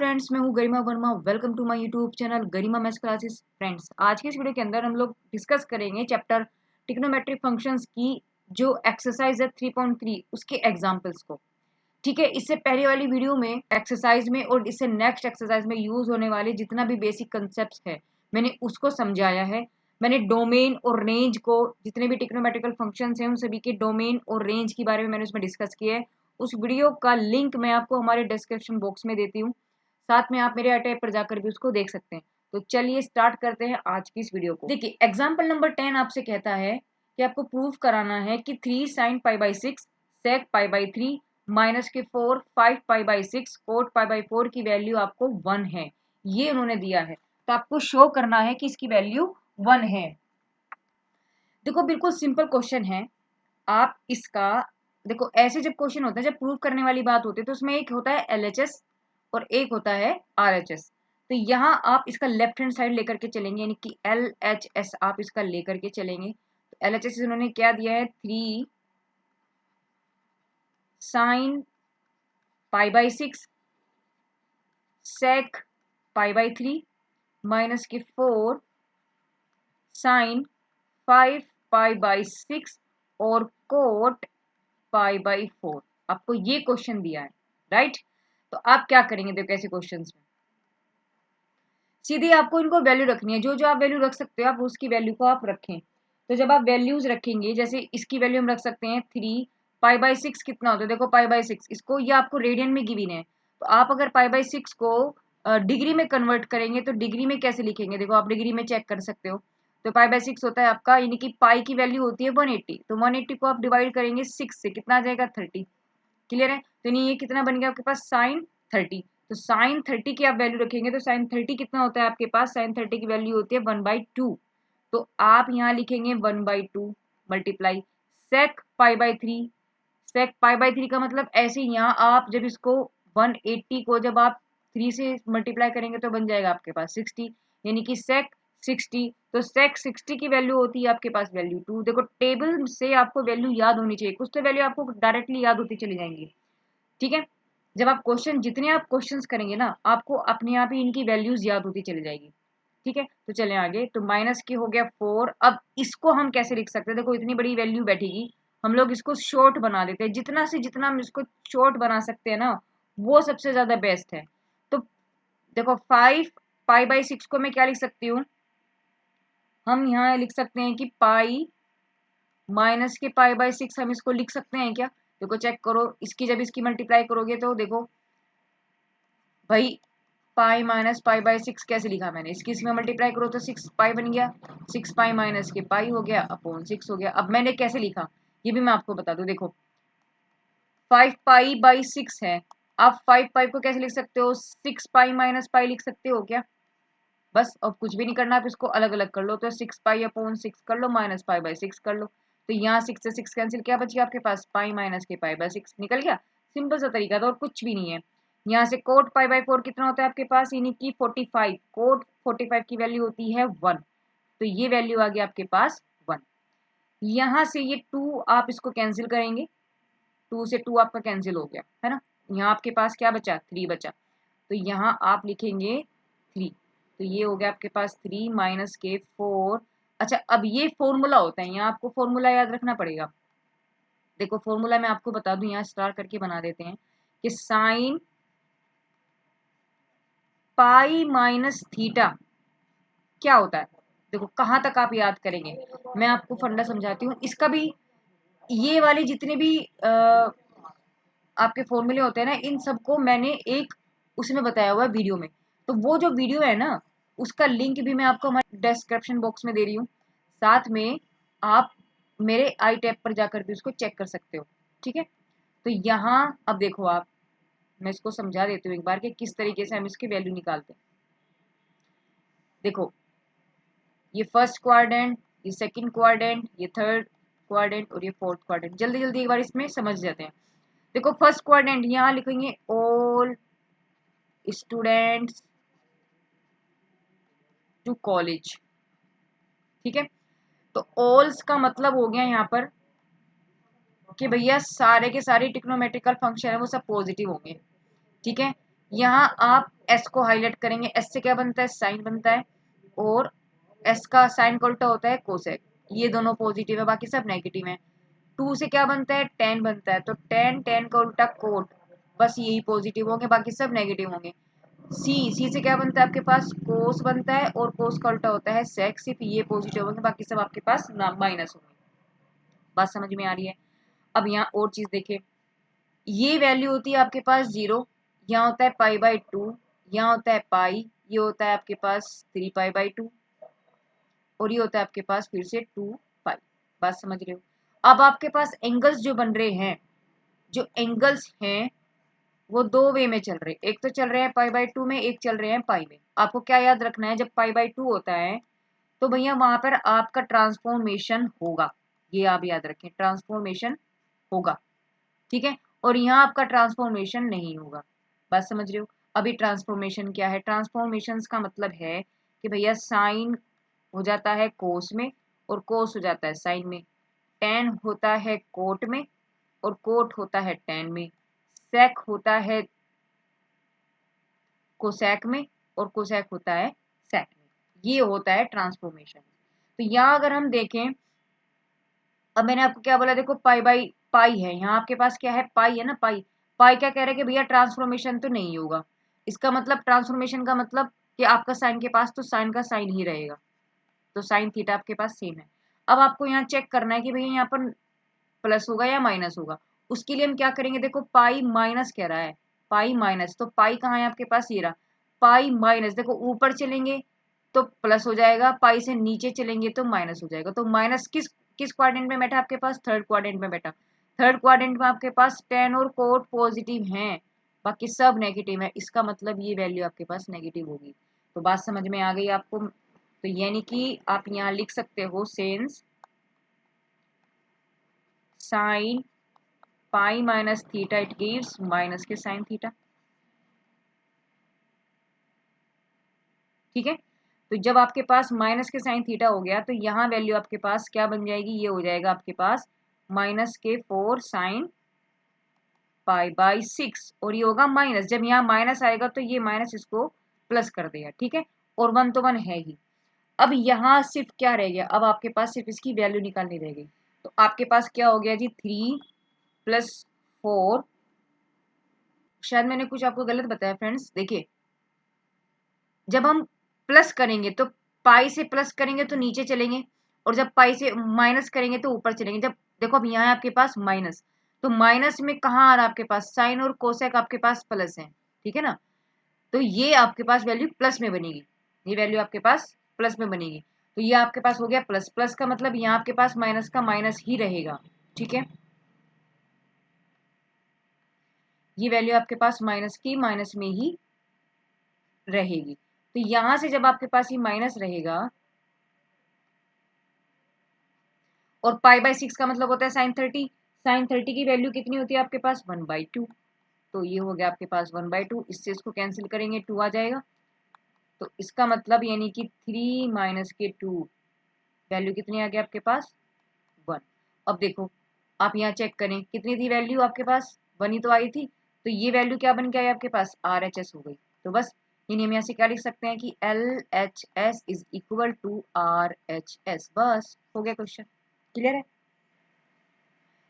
Friends, मैं हूँ Garima Verma. Welcome to my YouTube channel Garima maths classes. Friends, आज की इस वीडियो के अंदर हम लोग डिस्कस करेंगे चैप्टर ट्रिग्नोमेट्रिक फंक्शंस की जो एक्सरसाइज है 3.3 उसके एग्जांपल्स को। ठीक है, इससे पहले वाली वीडियो में एक्सरसाइज में और इससे नेक्स्ट एक्सरसाइज में यूज होने वाले जितना भी बेसिक कंसेप्ट है मैंने उसको समझाया है। मैंने डोमेन और रेंज को, जितने भी ट्रिग्नोमेट्रिकल फंक्शंस हैं उन सभी के डोमेन और रेंज के बारे में मैंने उसमें डिस्कस किया है। उस वीडियो का लिंक मैं आपको हमारे डिस्क्रिप्शन बॉक्स में देती हूँ, साथ में आप मेरे अटैप पर जाकर भी उसको देख सकते हैं। तो चलिए स्टार्ट करते हैं आज की इस वीडियो को। देखिए, एग्जाम्पल नंबर 10 आपसे कहता है कि आपको प्रूफ कराना है कि 3 sin π/6 sec π/3 माइनस के 4 5 π/6 cot π/4 की वैल्यू आपको 1 है। ये उन्होंने दिया है, तो आपको शो करना है कि इसकी वैल्यू 1 है। देखो, बिल्कुल सिंपल क्वेश्चन है। आप इसका देखो, ऐसे जब क्वेश्चन होता है, जब प्रूफ करने वाली बात होती है तो उसमें एक होता है LHS और एक होता है RHS। तो यहाँ आप इसका लेफ्ट हैंड साइड लेकर के चलेंगे, यानी कि LHS आप इसका लेकर के चलेंगे। तो LHS उन्होंने क्या दिया है, 3 sin π/6 sec π/3 माइनस के 4 sin 5 π/6 और कोट π/4। आपको ये क्वेश्चन दिया है, राइट। तो आप क्या करेंगे, देखो ऐसे क्वेश्चंस में सीधे आपको इनको वैल्यू रखनी है। जो जो आप वैल्यू रख सकते हो आप उसकी वैल्यू को आप रखें। तो जब आप वैल्यूज रखेंगे, जैसे इसकी वैल्यू हम रख सकते हैं 3 π/6 कितना होता है, देखो π/6 इसको, ये आपको रेडियन में गिवन है। तो आप अगर π/6 को डिग्री में कन्वर्ट करेंगे तो डिग्री में कैसे लिखेंगे, देखो आप डिग्री में चेक कर सकते हो। तो π/6 होता है आपका, यानी कि पाई की वैल्यू होती है 180। तो 180 को आप डिवाइड करेंगे 6 से, कितना आ जाएगा 30। क्लियर है। तो नहीं, ये कितना बन गया आपके पास, साइन 30। तो साइन 30 की आप वैल्यू रखेंगे तो साइन 30 कितना होता है आपके पास, साइन 30 की वैल्यू होती है 1/2। तो आप यहाँ लिखेंगे 1/2 मल्टीप्लाई सेक π/3। सेक π/3 का मतलब ऐसे ही, यहाँ आप जब इसको 180 को जब आप 3 से मल्टीप्लाई करेंगे तो बन जाएगा आपके पास 60, यानी कि सेक 60। तो सेक 60 की वैल्यू होती है आपके पास वैल्यू 2। देखो, टेबल से आपको वैल्यू याद होनी चाहिए, कुछ तो वैल्यू आपको डायरेक्टली याद होती चली जाएंगी। ठीक है, जब आप क्वेश्चन, जितने आप क्वेश्चंस करेंगे ना, आपको अपने आप ही इनकी वैल्यूज याद होती चली जाएगी। ठीक है, तो चलें आगे। तो माइनस की हो गया 4। अब इसको हम कैसे लिख सकते हैं, देखो इतनी बड़ी वैल्यू बैठेगी, हम लोग इसको शॉर्ट बना देते हैं। जितना से जितना हम इसको शॉर्ट बना सकते हैं ना, वो सबसे ज्यादा बेस्ट है। तो देखो 5 π/6 को मैं क्या लिख सकती हूँ, हम यहाँ लिख सकते हैं कि पाई माइनस के π/6 हम इसको लिख सकते हैं क्या। देखो चेक करो, इसकी जब इसकी मल्टीप्लाई करोगे तो देखो भाई, पाई माइनस π/6 कैसे लिखा मैंने, इसकी इसमें मल्टीप्लाई करो तो 6 पाई बन गया, 6 पाई माइनस के पाई हो गया अपॉन 6 हो गया। अब मैंने कैसे लिखा ये भी मैं आपको बता दूं। देखो 5 π/6 है, आप 5 पाई को कैसे लिख सकते हो, 6 पाई माइनस पाई लिख सकते हो क्या। बस, अब कुछ भी नहीं करना, आप इसको अलग अलग कर लो। तो 6 पाई अपॉन 6 कर लो, माइनस π/6 कर लो। तो यहाँ 6 से 6 कैंसिल, क्या बच गया आपके पास, पाई माइनस के π/6 निकल गया। सिंपल सा तरीका था और कुछ भी नहीं है। यहाँ से कोट π/4 कितना होता है आपके पास, यानी कि 45। कोट 45 की वैल्यू होती है 1। तो ये वैल्यू आ गई आपके पास 1। यहाँ से ये 2 आप इसको कैंसिल करेंगे, 2 से 2 आपका कैंसिल हो गया है ना। यहाँ आपके पास क्या बचा, 3 बचा। तो यहाँ आप लिखेंगे 3। तो ये हो गया आपके पास 3 माइनस के 4। अच्छा, अब ये फॉर्मूला होता है, यहाँ आपको फॉर्मूला याद रखना पड़ेगा। देखो फॉर्मूला मैं आपको बता दूं, यहाँ स्टार करके बना देते हैं कि साइन पाई माइनस थीटा क्या होता है। देखो कहाँ तक आप याद करेंगे, मैं आपको फंडा समझाती हूँ इसका भी। ये वाले जितने भी आपके फॉर्मूले होते हैं ना, इन सबको मैंने एक उसमें बताया हुआ है वीडियो में। तो वो जो वीडियो है ना, उसका लिंक भी मैं आपको हमारे डिस्क्रिप्शन बॉक्स में दे रही हूँ। साथ में आप मेरे आई टैब पर जाकर भी उसको चेक कर सकते हो। ठीक है, तो यहाँ अब देखो आप, मैं इसको समझा देती हूँ एक बार कि किस तरीके से हम इसकी वैल्यू निकालते हैं। देखो, ये फर्स्ट क्वाड्रेंट, ये सेकंड क्वाड्रेंट, ये थर्ड क्वाड्रेंट और ये फोर्थ क्वाड्रेंट। जल्दी जल्दी एक बार इसमें समझ जाते हैं। देखो फर्स्ट क्वाड्रेंट, यहाँ लिखेंगे ऑल स्टूडेंट्स टू कॉलेज। ठीक है, तो ऑल्स का मतलब हो गया यहाँ पर कि भैया सारे के सारे ट्रिग्नोमेट्रिकल फंक्शन है वो सब पॉजिटिव होंगे। ठीक है, यहाँ आप एस को हाईलाइट करेंगे, एस से क्या बनता है, साइन बनता है, और एस का साइन का उल्टा होता है कोसेक, ये दोनों पॉजिटिव है, बाकी सब नेगेटिव है। 2 से क्या बनता है, टेन बनता है, तो टेन, टेन का उल्टा कोट, बस यही पॉजिटिव होंगे, बाकी सब नेगेटिव होंगे। सी से क्या बनता है आपके पास, कोस बनता है, और कोस का उल्टा होता है सेक, सिर्फ ये पॉजिटिव होंगे, बाकी सब आपके पास माइनस होंगे। बात समझ में आ रही है। अब यहाँ और चीज देखें, ये वैल्यू होती है आपके पास 0, यहाँ होता है π/2, यहाँ होता है पाई, ये होता है आपके पास 3π/2, और ये होता है आपके पास फिर से 2π। बात समझ रहे हो। अब आपके पास एंगल्स जो बन रहे हैं, जो एंगल्स हैं वो दो वे में चल रहे हैं, एक तो चल रहे हैं π/2 में, एक चल रहे हैं पाई में। आपको क्या याद रखना है, जब π/2 होता है तो भैया वहां पर आपका ट्रांसफॉर्मेशन होगा, ये आप याद रखें, ट्रांसफॉर्मेशन होगा, ठीक है। और यहाँ आपका ट्रांसफॉर्मेशन नहीं होगा। बात समझ रहे हो। अभी ट्रांसफॉर्मेशन क्या है, ट्रांसफॉर्मेशन का मतलब है कि भैया साइन हो जाता है कोस में, और कोस हो जाता है साइन में, टेन होता है कोट में, और कोट होता है टेन में, सेक होता है कोसेक में, और कोसेक होता है सेक में। ये होता है ट्रांसफॉर्मेशन। तो यहाँ अगर हम देखें, अब मैंने आपको क्या बोला, देखो पाई है, यहाँ आपके पास क्या है, पाई है ना, पाई। पाई क्या कह रहा है कि भैया ट्रांसफॉर्मेशन तो नहीं होगा, इसका मतलब ट्रांसफॉर्मेशन का मतलब कि आपका साइन के पास तो साइन का साइन ही रहेगा, तो साइन थीटा आपके पास सेम है। अब आपको यहाँ चेक करना है कि भैया यहाँ पर प्लस होगा या माइनस होगा। उसके लिए हम क्या करेंगे, देखो पाई माइनस कह रहा है, पाई माइनस, तो पाई कहाँ है आपके पास, ये रहा, पाई माइनस, देखो ऊपर चलेंगे तो प्लस हो जाएगा, पाई से नीचे चलेंगे तो माइनस हो जाएगा। तो माइनस किस किस क्वाड्रेंट में बैठा आपके पास, थर्ड क्वाड्रेंट में बैठा। थर्ड क्वाड्रेंट में आपके पास टेन और कोट पॉजिटिव हैं, बाकी सब नेगेटिव है, इसका मतलब ये वैल्यू आपके पास नेगेटिव होगी। तो बात समझ में आ गई आपको। तो यानी कि आप यहाँ लिख सकते हो sense sine pi minus theta it gives minus के साइन थीटा, ठीक है। तो जब आपके पास माइनस के साइन थीटा हो गया तो यहाँ वैल्यू आपके पास क्या बन जाएगी, ये हो जाएगा आपके पास माइनस के 4 साइन π/6, और ये होगा माइनस, जब यहाँ माइनस आएगा तो ये माइनस इसको प्लस कर देगा, ठीक है। और वन तो वन है ही। अब यहाँ सिर्फ क्या रह गया, अब आपके पास सिर्फ इसकी वैल्यू निकालनी रह गई। तो आपके पास क्या हो गया जी, 3 + 4, शायद मैंने कुछ आपको गलत बताया फ्रेंड्स। देखिए जब हम प्लस करेंगे तो पाई से प्लस करेंगे तो नीचे चलेंगे, और जब पाई से माइनस करेंगे तो ऊपर चलेंगे। जब देखो अब यहाँ है आपके पास माइनस, तो माइनस में कहाँ आ रहा है आपके पास, साइन और कोसेक आपके पास प्लस है, ठीक है ना। तो ये आपके पास वैल्यू प्लस में बनेगी, ये वैल्यू आपके पास प्लस में बनेगी। तो ये आपके पास हो गया प्लस, प्लस का मतलब यहाँ आपके पास माइनस का माइनस ही रहेगा, ठीक है। ये वैल्यू आपके पास माइनस की माइनस में ही रहेगी। तो यहां से जब आपके पास ये माइनस रहेगा, और π/6 का मतलब होता है sin 30, sin 30 की वैल्यू कितनी होती है आपके पास, 1/2। तो ये हो गया आपके पास 1/2, इससे इसको कैंसिल करेंगे 2 आ जाएगा। तो इसका मतलब यानी कि 3 माइनस के 2 वैल्यू कितनी आ गई आपके पास, 1। अब देखो आप यहाँ चेक करें कितनी थी वैल्यू आपके पास, 1 ही तो आई थी। तो ये वैल्यू क्या बन के आई आपके पास, RHS हो गई। तो बस यानी हम यहाँ से क्या लिख सकते हैं कि LHS is equal to RHS। बस हो गया क्वेश्चन, क्लियर है।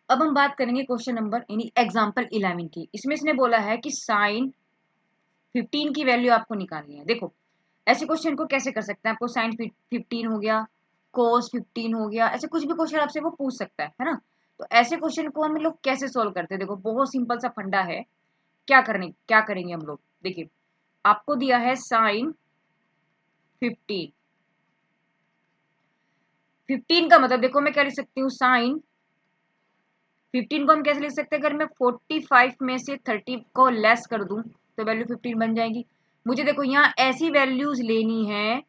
अब हम बात करेंगे क्वेश्चन नंबर यानी एग्जाम्पल 11 की। इसमें इसने बोला है कि साइन 15 की वैल्यू आपको निकालनी है। देखो ऐसे क्वेश्चन को कैसे कर सकते हैं, आपको साइन 15 हो गया, कोस 15 हो गया, ऐसे कुछ भी क्वेश्चन आपसे वो पूछ सकता है ना। तो ऐसे क्वेश्चन को हम लोग कैसे सोल्व करते हैं, देखो बहुत सिंपल सा फंडा है। क्या करेंगे हम लोग, देखिए आपको दिया है साइन 15, 15 का मतलब देखो मैं क्या लिख सकती हूँ, साइन 15 को हम कैसे लिख सकते हैं, अगर मैं 45 में से 30 को लेस कर दूं तो वैल्यू 15 बन जाएगी। मुझे देखो यहाँ ऐसी वैल्यूज लेनी है,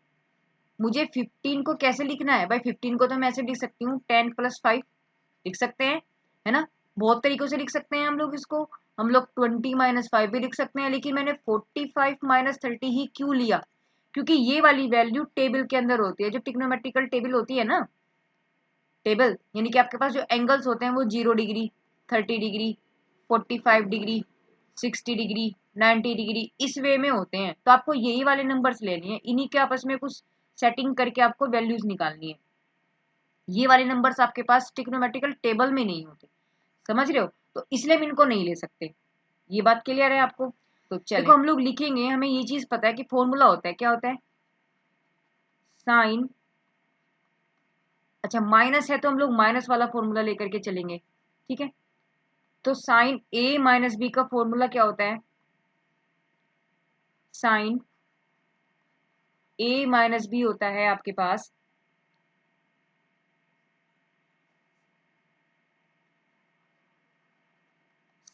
मुझे 15 को कैसे लिखना है भाई, 15 को तो मैं ऐसे लिख सकती हूँ 10 + 5 लिख सकते हैं, है ना। बहुत तरीकों से लिख सकते हैं हम लोग इसको, हम लोग 20 - 5 भी लिख सकते हैं। लेकिन मैंने 45 - 30 ही क्यों लिया, क्योंकि ये वाली वैल्यू टेबल के अंदर होती है, जो टिग्नोमेट्रिकल टेबल होती है ना, टेबल यानी कि आपके पास जो एंगल्स होते हैं वो 0 degree, 30 degree, 45 degree, 60 degree, 90 degree, इस वे में होते हैं। तो आपको यही वाले नंबर्स लेने हैं, इन्हीं के आपस में कुछ सेटिंग करके आपको वैल्यूज निकालनी है। ये वाले नंबर्स आपके पास ट्रिग्नोमेट्रिकल टेबल में नहीं होते, समझ रहे हो? तो इसलिए हम इनको नहीं ले सकते। ये बात क्लियर है आपको? तो चलिए देखो, हम लोग लिखेंगे, हमें ये चीज पता है कि फॉर्मूला होता है, क्या होता है? साइन, अच्छा माइनस है तो हम लोग माइनस वाला फॉर्मूला लेकर के चलेंगे, ठीक है? तो साइन ए माइनस बी का फॉर्मूला क्या होता है? साइन ए माइनस बी होता है आपके पास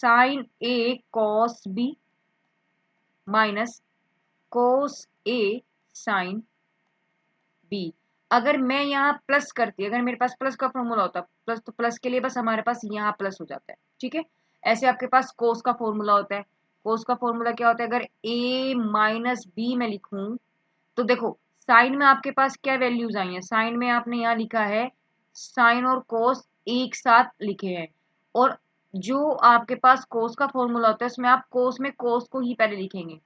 साइन ए कॉस बी माइनस कोस ए साइन बी। अगर मैं यहाँ प्लस करती, अगर मेरे पास प्लस का फॉर्मूला होता प्लस, तो प्लस के लिए बस हमारे पास यहाँ प्लस हो जाता है, ठीक है? ऐसे आपके पास कोस का फॉर्मूला होता है। कोस का फॉर्मूला क्या होता है? अगर ए माइनस बी में लिखूं, तो देखो साइन में आपके पास क्या वैल्यूज आई हैं? साइन में आपने यहाँ लिखा है, साइन और कोस एक साथ लिखे हैं, और जो आपके पास कोस का फॉर्मूला होता है उसमें आप कोस में कोस को ही पहले लिखेंगे।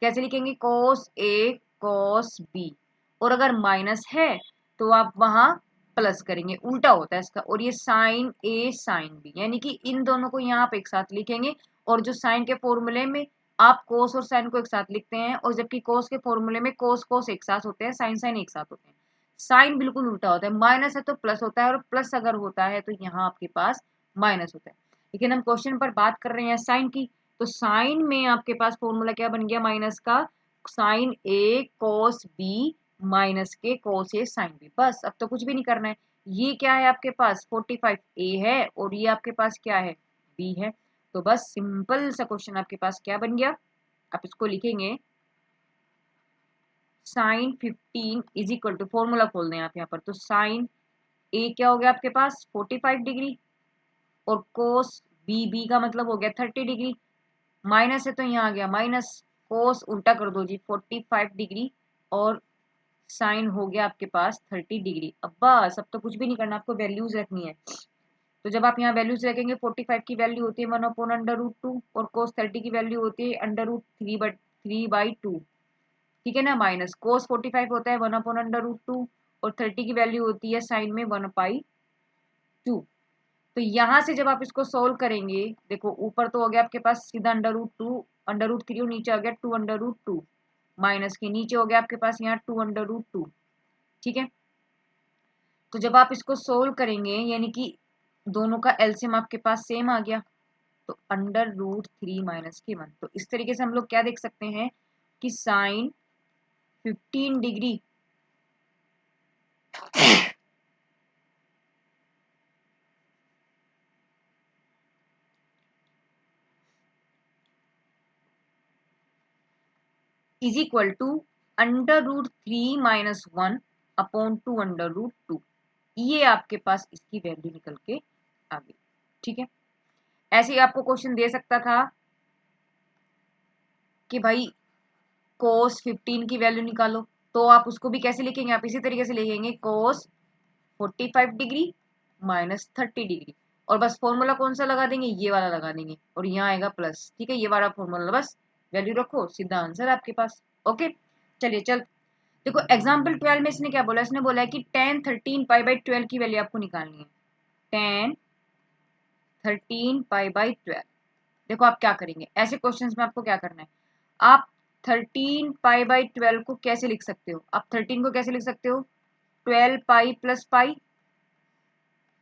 कैसे लिखेंगे? कोस ए कोस बी, और अगर माइनस है तो आप वहां प्लस करेंगे, उल्टा होता है इसका। और ये साइन ए साइन बी, यानी कि इन दोनों को यहाँ आप एक साथ लिखेंगे, और जो साइन के फॉर्मूले में आप कोस और साइन को एक साथ लिखते हैं, और जबकि कोस के फॉर्मूले में कोस कोस एक साथ होते हैं, साइन साइन एक साथ होते हैं। साइन बिल्कुल उल्टा होता है, माइनस है तो प्लस होता है, और प्लस अगर होता है तो यहाँ आपके पास माइनस होता है। लेकिन हम क्वेश्चन पर बात कर रहे हैं साइन की, तो साइन में आपके पास फॉर्मूला क्या बन गया माइनस का? साइन ए कोस बी माइनस के कोस ए साइन बी। बस अब तो कुछ भी नहीं करना है। ये क्या है आपके पास? 45 ए है, और ये आपके पास क्या है? बी है। तो बस सिंपल सा क्वेश्चन आपके पास क्या बन गया? आप इसको लिखेंगे, sine 15 is equal to, formula खोल दें आप यहाँ पर, तो साइन ए क्या हो गया आपके पास? 45 डिग्री, और कोस बी, बी का मतलब हो गया 30 डिग्री, माइनस है तो यहाँ आ गया माइनस, कोस उल्टा कर दो जी, 45 डिग्री, और साइन हो गया आपके पास 30 डिग्री। अब बस, अब तो कुछ भी नहीं करना, आपको वैल्यूज रखनी है। तो जब आप यहाँ वैल्यूज रखेंगे, 45 की वैल्यू होती है 1/√2, और कोस 30 की वैल्यू होती है √3/2, ठीक है ना? माइनस कोस 45 होता है 1/√2, और 30 की वैल्यू होती है साइन में 1/2। तो यहाँ से जब आप इसको सोल्व करेंगे, देखो ऊपर तो हो गया आपके पास सीधा √2 √3, और नीचे आ गया 2/2, माइनस के नीचे हो गया आपके पास यहाँ 2/2, ठीक है? तो जब आप इसको सोल्व करेंगे, यानी कि दोनों का एलसीएम आपके पास सेम आ गया, तो √3 माइनस के 1। तो इस तरीके से हम लोग क्या देख सकते हैं कि sine 15 degree is equal to √3 minus 1 upon 2/2। ये आपके पास इसकी वैल्यू निकल के आ गई, ठीक है? ऐसे ही आपको क्वेश्चन दे सकता था कि भाई कोस 15 की वैल्यू निकालो, तो आप उसको भी कैसे लिखेंगे? आप इसी तरीके से लिखेंगे, कोस 45 डिग्री माइनस 30 डिग्री, और बस फॉर्मूला कौन सा लगा देंगे? ये वाला लगा देंगे, और यहाँ आएगा प्लस, ठीक है? ये वाला फॉर्मूला, बस वैल्यू रखो, सीधा आंसर आपके पास। ओके, चलिए चल, देखो एग्जाम्पल 12 में इसने क्या बोला? इसने बोला है कि tan 13 π/12 की वैल्यू आपको निकालनी है। tan 13 π/12। देखो आप क्या करेंगे ऐसे क्वेश्चंस में, आपको क्या करना है? आप 13 π/12 को कैसे लिख सकते हो? आप 13 को कैसे लिख सकते हो? 12 पाई प्लस पाई,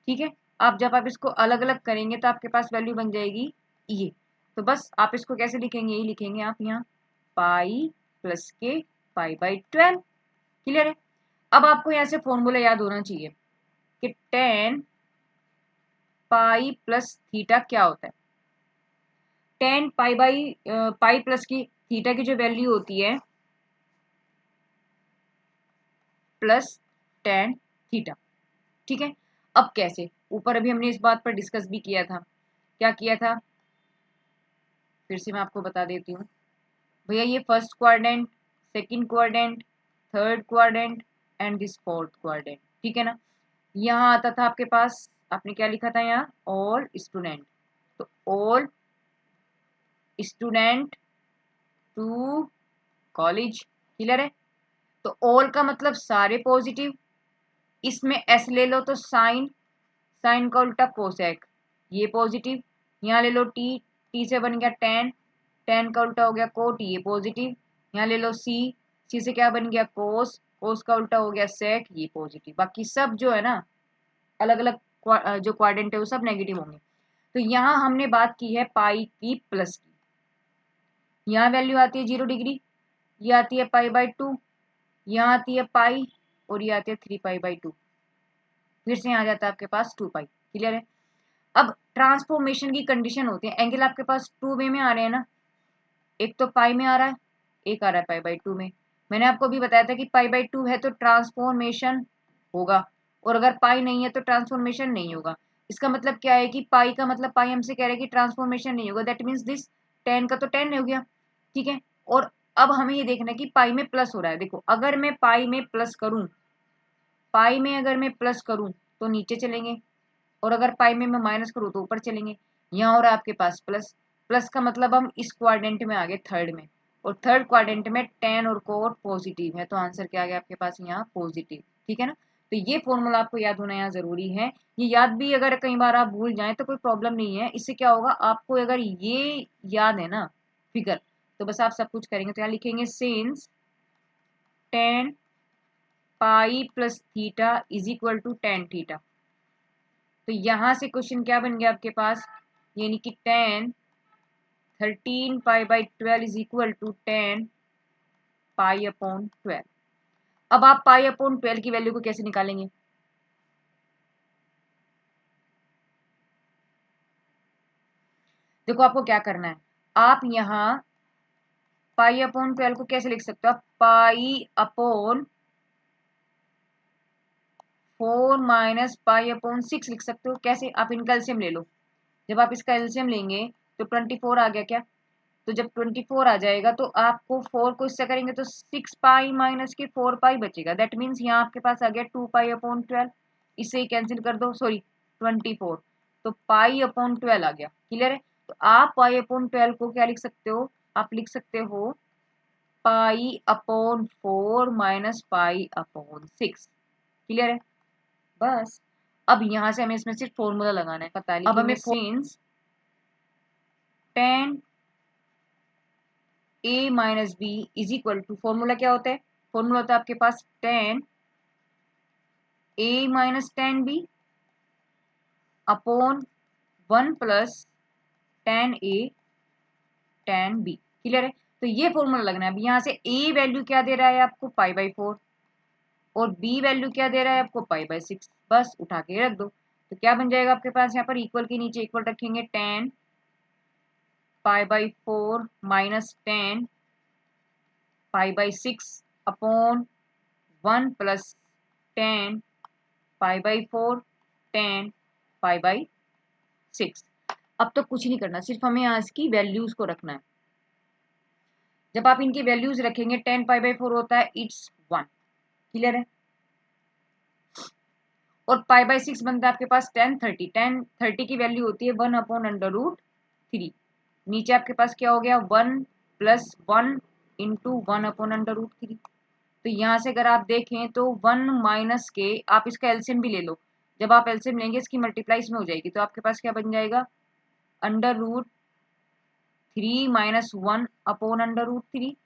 ठीक है? आप जब आप इसको अलग अलग करेंगे तो आपके पास वैल्यू बन जाएगी ये। तो बस आप इसको कैसे लिखेंगे? यही लिखेंगे आप यहाँ, पाई प्लस के π/12। क्लियर है? अब आपको यहाँ से फॉर्मूला याद होना चाहिए कि tan पाई प्लस थीटा क्या होता है? tan पाई प्लस की थीटा की जो वैल्यू होती है, प्लस tan थीटा, ठीक है? अब कैसे? ऊपर अभी हमने इस बात पर डिस्कस भी किया था। क्या किया था? फिर से मैं आपको बता देती हूँ भैया। ये first quadrant, second quadrant, third quadrant and this fourth quadrant, ठीक है ना? यहाँ आता था आपके पास, आपने क्या लिखा था यहाँ? All student. तो all student to college. Clear है? तो ऑल का मतलब सारे पॉजिटिव, इसमें एस ले लो तो साइन, साइन का उल्टा कोसेक, ये पॉजिटिव। यहाँ ले लो टी, टी से बन गया टेन, टेन का उल्टा हो गया कोट, ये पॉजिटिव। यहाँ ले लो सी, सी से क्या बन गया कोस, कोस का उल्टा हो गया सेक, ये पॉजिटिव। बाकी सब जो है ना अलग अलग जो क्वाड्रेंट है वो सब नेगेटिव होंगे। तो यहाँ हमने बात की है पाई की प्लस की। यहाँ वैल्यू आती है 0 डिग्री, ये आती है पाई/2, यहाँ आती है पाई और ये आती है 3π/2। फिर से यहाँ आ जाता है आपके पास 2π। क्लियर है? अब ट्रांसफॉर्मेशन की कंडीशन होती है, एंगल आपके पास 2 वे में आ रहे हैं ना, एक तो पाई में आ रहा है, एक आ रहा है पाई/2 में। मैंने आपको अभी बताया था कि पाई/2 है तो ट्रांसफॉर्मेशन होगा, और अगर पाई नहीं है तो ट्रांसफॉर्मेशन नहीं होगा। इसका मतलब क्या है कि पाई का मतलब पाई हमसे कह रहे हैं कि ट्रांसफॉर्मेशन नहीं होगा, दैट मीन्स दिस टेन का तो 10 हो गया। ठीक है? और अब हमें ये देखना है कि पाई में प्लस हो रहा है। देखो अगर मैं पाई में प्लस करूं, पाई में अगर मैं प्लस करूं तो नीचे चलेंगे, और अगर पाई में मैं माइनस करूं तो ऊपर चलेंगे। यहाँ हो रहा है आपके पास प्लस, प्लस का मतलब हम इस क्वाड्रेंट में आ गए थर्ड में, और थर्ड क्वाड्रेंट में टेन और कोट पॉजिटिव है, तो आंसर क्या आ गया आपके पास यहाँ पॉजिटिव। ठीक है ना? तो ये फॉर्मूला आपको याद होना यहाँ जरूरी है। ये याद भी अगर कई बार आप भूल जाएं तो कोई प्रॉब्लम नहीं है, इससे क्या होगा आपको अगर ये याद है ना फिगर, तो बस आप सब कुछ करेंगे। तो यहाँ लिखेंगे since tan pi plus theta is equal to tan theta. तो यहां से क्वेश्चन क्या बन गया आपके पास, यानी कि 13π/12 इज इक्वल टू 10π/12। अब आप π/12 की वैल्यू को कैसे निकालेंगे? देखो आपको क्या करना है, आप यहाँ π/12 को कैसे लिख सकते हो, आप π/4 माइनस π/6 लिख सकते हो। कैसे? आप इनका एलसीएम ले लो। जब आप इसका एलसीएम लेंगे तो 24 आ गया क्या? तो जब 24 आ जाएगा तो आपको 4 को इससे करेंगे तो 6π माइनस के 4π बचेगा, दैट मीन्स यहाँ आपके पास आ गया 2π/12। इससे ही कैंसिल कर दो, सॉरी 24, तो π/12 आ गया। क्लियर है? तो आप π/12 को क्या लिख सकते हो, आप लिख सकते हो π/4 माइनस π/6। क्लियर है? बस अब यहाँ से हमें इसमें सिर्फ फॉर्मूला लगाना है, पता लिखेंगे। अब हमें since 10 a minus b is equal to, formula क्या होता है, फॉर्मूला होता है आपके पास 10 a minus 10 b upon 1 plus 10 a 10 b। Clear है? तो ये फॉर्मूला लगना है। अब यहाँ से a वैल्यू क्या दे रहा है आपको π/4, और b वैल्यू क्या दे रहा है आपको π/6। बस उठा के रख दो, तो क्या बन जाएगा आपके पास, यहाँ पर इक्वल के नीचे इक्वल रखेंगे 10 π/4 माइनस 10 π/6 अपॉन 1 प्लस 10 π/4 10 π/6। अब तो कुछ नहीं करना, सिर्फ हमें यहाँ की वैल्यूज को रखना है। जब आप इनकी वैल्यूज रखेंगे 10 π/4 होता है इट्स 1। क्लियर है? और π/6 बनता है आपके पास 10 30 की वैल्यू होती है 1/√3। नीचे आपके पास क्या हो गया 1 प्लस 1 इंटू 1/√3। तो यहाँ से अगर आप देखें तो 1 माइनस के आप इसका एलसीएम भी ले लो, जब आप एलसीएम लेंगे इसकी मल्टीप्लाई इसमें हो जाएगी, तो आपके पास क्या बन जाएगा √3 माइनस 1/√3।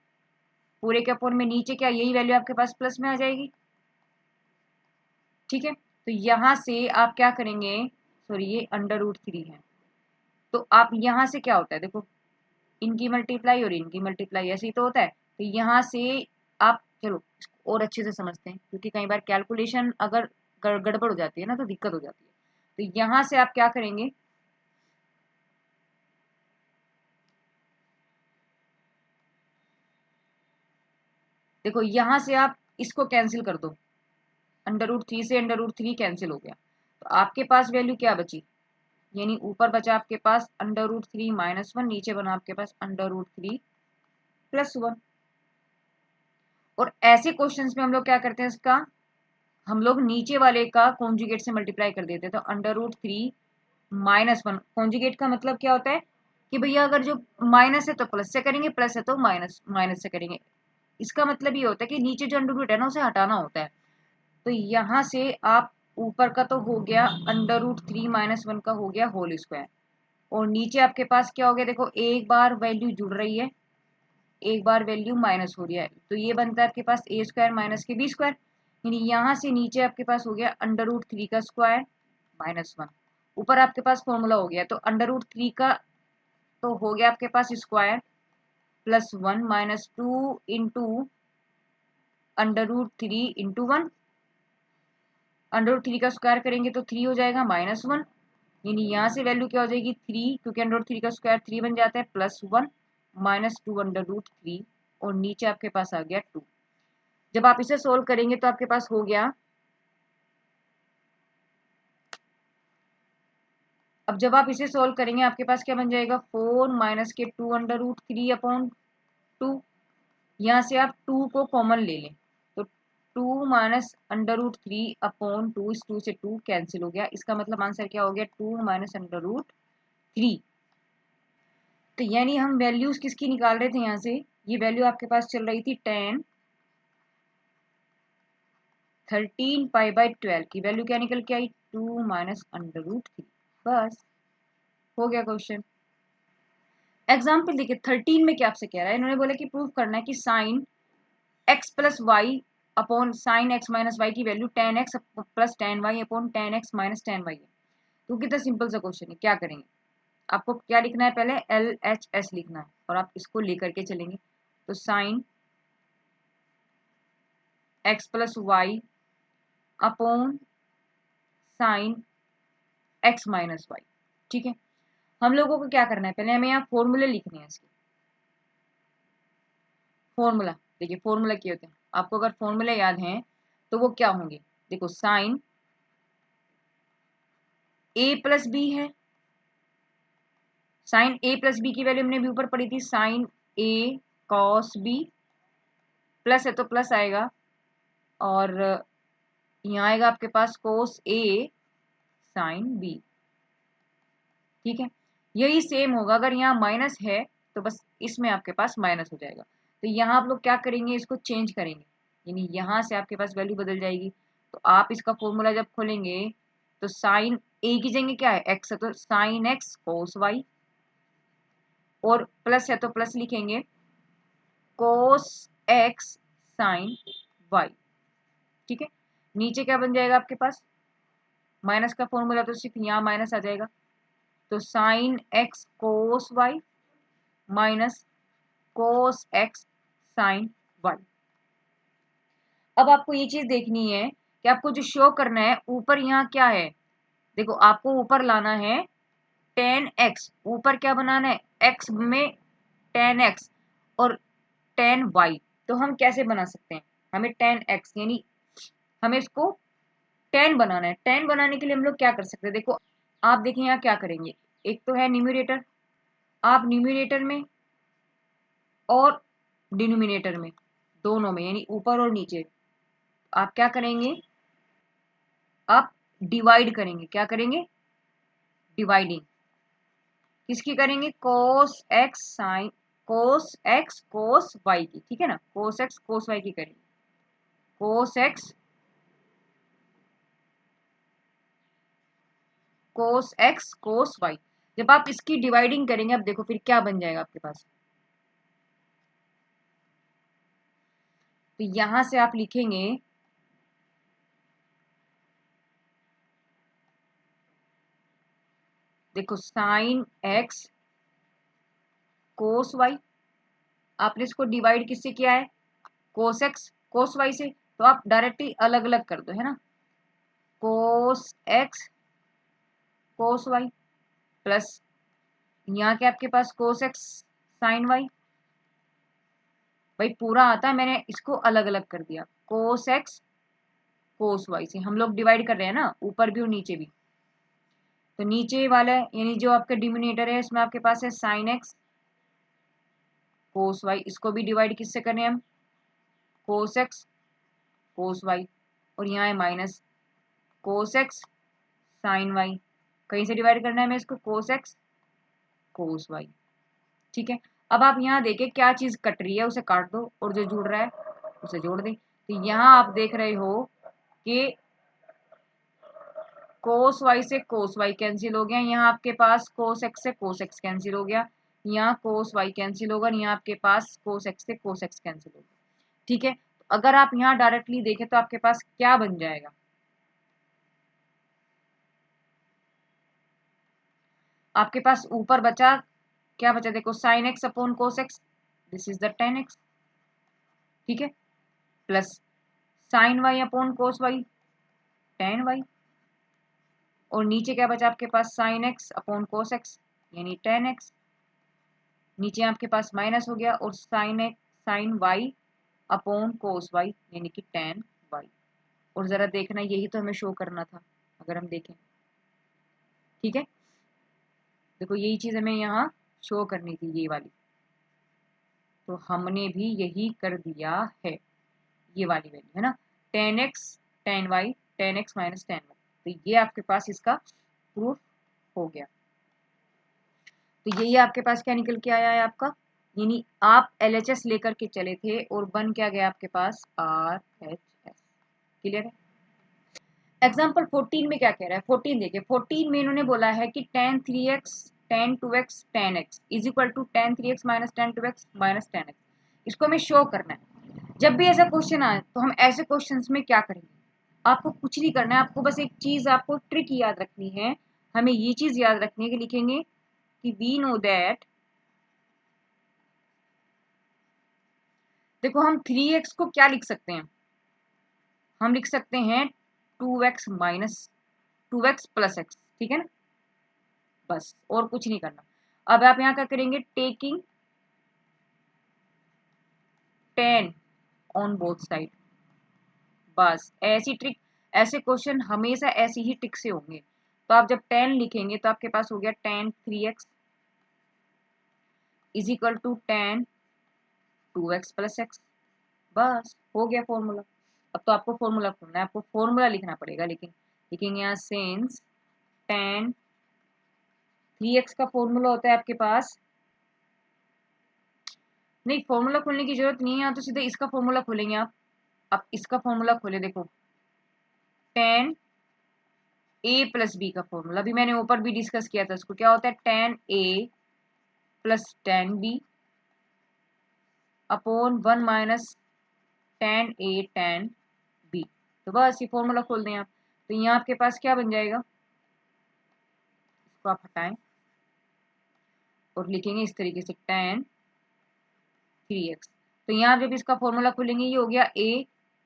पूरे के अपोन में नीचे क्या यही वैल्यू आपके पास प्लस में आ जाएगी। ठीक है? तो यहाँ से आप क्या करेंगे, सॉरी ये √3 है, तो आप यहाँ से क्या होता है देखो, इनकी मल्टीप्लाई और इनकी मल्टीप्लाई ऐसे ही तो होता है। तो यहाँ से आप चलो इसको और अच्छे से समझते हैं, क्योंकि कई बार कैलकुलेशन अगर गड़बड़ हो जाती है ना तो दिक्कत हो जाती है। तो यहाँ से आप क्या करेंगे, देखो यहाँ से आप इसको कैंसिल कर दो, √3 से √3 कैंसिल हो गया, तो आपके पास वैल्यू क्या बची, यानी ऊपर बचा आपके पास √3 माइनस 1, नीचे बना आपके पास √3 प्लस 1। और ऐसे क्वेश्चंस में हम लोग क्या करते हैं, इसका हम लोग नीचे वाले का कॉन्जुगेट से मल्टीप्लाई कर देते हैं। तो √3 माइनस 1, कॉन्जुगेट का मतलब क्या होता है कि भैया अगर जो माइनस है तो प्लस से करेंगे, प्लस है तो माइनस माइनस से करेंगे। इसका मतलब ये होता है कि नीचे जो अंडर रूट है ना उसे हटाना होता है। तो यहाँ से आप ऊपर का तो हो गया √3 - 1 का हो गया होल स्क्वायर, और नीचे आपके पास क्या हो गया, देखो एक बार वैल्यू जुड़ रही है, एक बार वैल्यू माइनस हो रही है, तो ये बनता है आपके पास a² माइनस के b², यानी यहाँ से नीचे आपके पास हो गया √3 का स्क्वायर -1। ऊपर आपके पास फॉर्मूला हो गया, तो √3 का तो हो गया आपके पास स्क्वायर +1 -2 इंटू √3 इंटू 1। √3 का स्क्वायर करेंगे तो 3 हो जाएगा -1, यानी यहाँ से वैल्यू क्या हो जाएगी 3, क्योंकि √3 का स्क्वायर 3 बन जाता है, +1 -2 √3, और नीचे आपके पास आ गया 2। जब आप इसे सोल्व करेंगे तो आपके पास हो गया, अब जब आप इसे सोल्व करेंगे आपके पास क्या बन जाएगा 4 माइनस के 2 √3/2। यहाँ से आप 2 को कॉमन ले लें, तो 2 माइनस √3/2, इस 2 से 2 कैंसिल हो गया, इसका मतलब आंसर क्या हो गया 2 माइनस √3। तो यानी हम वैल्यूज किसकी निकाल रहे थे यहाँ से, ये वैल्यू आपके पास चल रही थी 13π/12 की वैल्यू क्या निकल के आई 2 माइनस √3। बस हो गया क्वेश्चन। एग्जाम्पल देखिए 13 में क्या आपसे कह रहा है, इन्होंने बोला कि प्रूव करना है कि sine x plus y upon sine x minus y की value tan x plus tan y upon tan x minus tan y है। तो कितना सिंपल सा क्वेश्चन है, क्या करेंगे, आपको क्या लिखना है, पहले LHS लिखना है और आप इसको लेकर के चलेंगे, तो sine x plus y upon sine x minus y. ठीक है, हम लोगों को क्या करना है, पहले हमें यहाँ फॉर्मूले लिखने हैं इसके। फॉर्मूला देखिए, फॉर्मूला क्या होते हैं, आपको अगर फॉर्मूले याद हैं तो वो क्या होंगे, देखो साइन a प्लस बी है, साइन a प्लस बी की वैल्यू हमने भी ऊपर पढ़ी थी, sine a cos b, plus है तो प्लस आएगा, और यहाँ आएगा आपके पास कोस a साइन b। ठीक है, यही सेम होगा, अगर यहाँ माइनस है तो बस इसमें आपके पास माइनस हो जाएगा। तो यहाँ आप लोग क्या करेंगे, इसको चेंज करेंगे, यानी यहाँ से आपके पास वैल्यू बदल जाएगी। तो आप इसका फॉर्मूला जब खोलेंगे तो साइन ए की जगह क्या है एक्स है, तो साइन एक्स कोस वाई, और प्लस है तो प्लस लिखेंगे कोस एक्स साइन वाई। ठीक है, नीचे क्या बन जाएगा आपके पास, माइनस का फॉर्मूला तो सिर्फ यहाँ माइनस आ जाएगा, तो sine x cos y minus cos x sine y. अब आपको ये चीज देखनी है कि आपको जो शो करना है ऊपर यहाँ क्या है, देखो आपको ऊपर लाना है tan x, ऊपर क्या बनाना है x में tan x और tan y। तो हम कैसे बना सकते हैं, हमें tan x यानी हमें इसको tan बनाना है, tan बनाने के लिए हम लोग क्या कर सकते हैं, देखो आप देखिए यहाँ क्या करेंगे, एक तो है न्यूमरेटर, आप न्यूमरेटर में और डिनोमिनेटर में, दोनों में यानी ऊपर और नीचे आप क्या करेंगे, आप डिवाइड करेंगे, क्या करेंगे डिवाइडिंग, किसकी करेंगे कोस एक्स कोस वाई की। ठीक है ना, कोस एक्स कोस वाई की करेंगे, कोस एक्स कोस वाई। जब आप इसकी डिवाइडिंग करेंगे, अब देखो फिर क्या बन जाएगा आपके पास, तो यहां से आप लिखेंगे देखो साइन एक्स कोस वाई, आपने इसको डिवाइड किससे किया है कोस एक्स कोस वाई से, तो आप डायरेक्टली अलग अलग कर दो, है ना, cos x cos Y plus यहाँ के आपके पास कोस एक्स साइन वाई, भाई पूरा आता है, मैंने इसको अलग अलग कर दिया, कोस एक्स कोस वाई से हम लोग डिवाइड कर रहे हैं ना, ऊपर भी और नीचे भी। तो नीचे वाला यानी जो आपका डिनोमिनेटर है इसमें आपके पास है साइन एक्स कोस वाई, इसको भी डिवाइड किससे करें हम कोस एक्स कोस वाई, और यहाँ है minus cos x sine y, कहीं से डिवाइड करना है हमें इसको कोस एक्स कोस वाई। ठीक है, अब आप यहाँ देखें क्या चीज कट रही है उसे काट दो और जो जुड़ रहा है उसे जोड़ दें। तो यहाँ आप देख रहे हो कि कोस वाई से कोस वाई कैंसिल हो गया, यहाँ आपके पास कोस एक्स से कोस एक्स कैंसिल हो गया, यहाँ कोस वाई कैंसिल होगा, यहाँ आपके पास कोस एक्स से कोस एक्स कैंसिल होगा। ठीक है, अगर आप यहाँ डायरेक्टली देखें तो आपके पास क्या बन जाएगा, आपके पास ऊपर बचा क्या बचा, देखो sine x upon cos x, this is the tan x. ठीक है, plus sine y upon cos y, tan y, और नीचे क्या बचा आपके पास sine x upon cos x यानी टेन एक्स, नीचे आपके पास माइनस हो गया और sine x sine y upon cos y यानी कि टेन वाई। और जरा देखना यही तो हमें शो करना था अगर हम देखें। ठीक है, देखो यही चीज हमें यहाँ शो करनी थी ये वाली, तो हमने भी यही कर दिया है, ये वाली वैल्यू है ना, tan x tan y, tan x minus tan y, तो ये आपके पास इसका प्रूफ हो गया। तो यही आपके पास क्या निकल के आया है आपका, यानी आप LHS लेकर के चले थे और बन क्या गया आपके पास RHS। क्लियर है। एग्जाम्पल 14 में क्या कह रहा है, 14 देखिए, 14 में इन्होंने बोला है कि tan 3x tan 2x tan x is equal to tan 3x minus tan 2x minus tan x। इसको हमें शो करना है। जब भी ऐसा क्वेश्चन आए तो हम ऐसे क्वेश्चंस में क्या करेंगे, आपको कुछ नहीं करना है, आपको बस एक चीज आपको ट्रिक याद रखनी है, हमें ये चीज याद रखनी है कि लिखेंगे कि वी नो दैट, देखो हम 3x को क्या लिख सकते हैं, हम लिख सकते हैं 2x minus 2x plus x। ठीक है ना, बस और कुछ नहीं करना। अब आप यहाँ क्या करेंगे, टेकिंग 10 ऑन बोथ साइड, बस ऐसी ट्रिक, ऐसे क्वेश्चन हमेशा ऐसी ही ट्रिक से होंगे। तो आप जब 10 लिखेंगे तो आपके पास हो गया tan 3x is equal to tan 2x plus x, बस हो गया फॉर्मूला। अब तो आपको फॉर्मूला खोलना है, आपको फॉर्मूला लिखना पड़ेगा, लेकिन लिखेंगे यहाँ सिंस tan 3x का फॉर्मूला होता है आपके पास, नहीं फॉर्मूला खोलने की जरूरत नहीं है, यहाँ तो सीधे इसका फॉर्मूला खोलेंगे आप इसका फॉर्मूला खोले, देखो tan a प्लस बी का फॉर्मूला अभी मैंने ऊपर भी डिस्कस किया था, उसको क्या होता है tan a plus tan b upon 1 minus tan a tan b। तो बस ये फॉर्मूला खोल दें आप, तो यहाँ आपके पास क्या बन जाएगा, इसको आप हटाएं और लिखेंगे इस तरीके से tan 3x। तो यहाँ जब इसका फॉर्मूला खोलेंगे ये हो गया a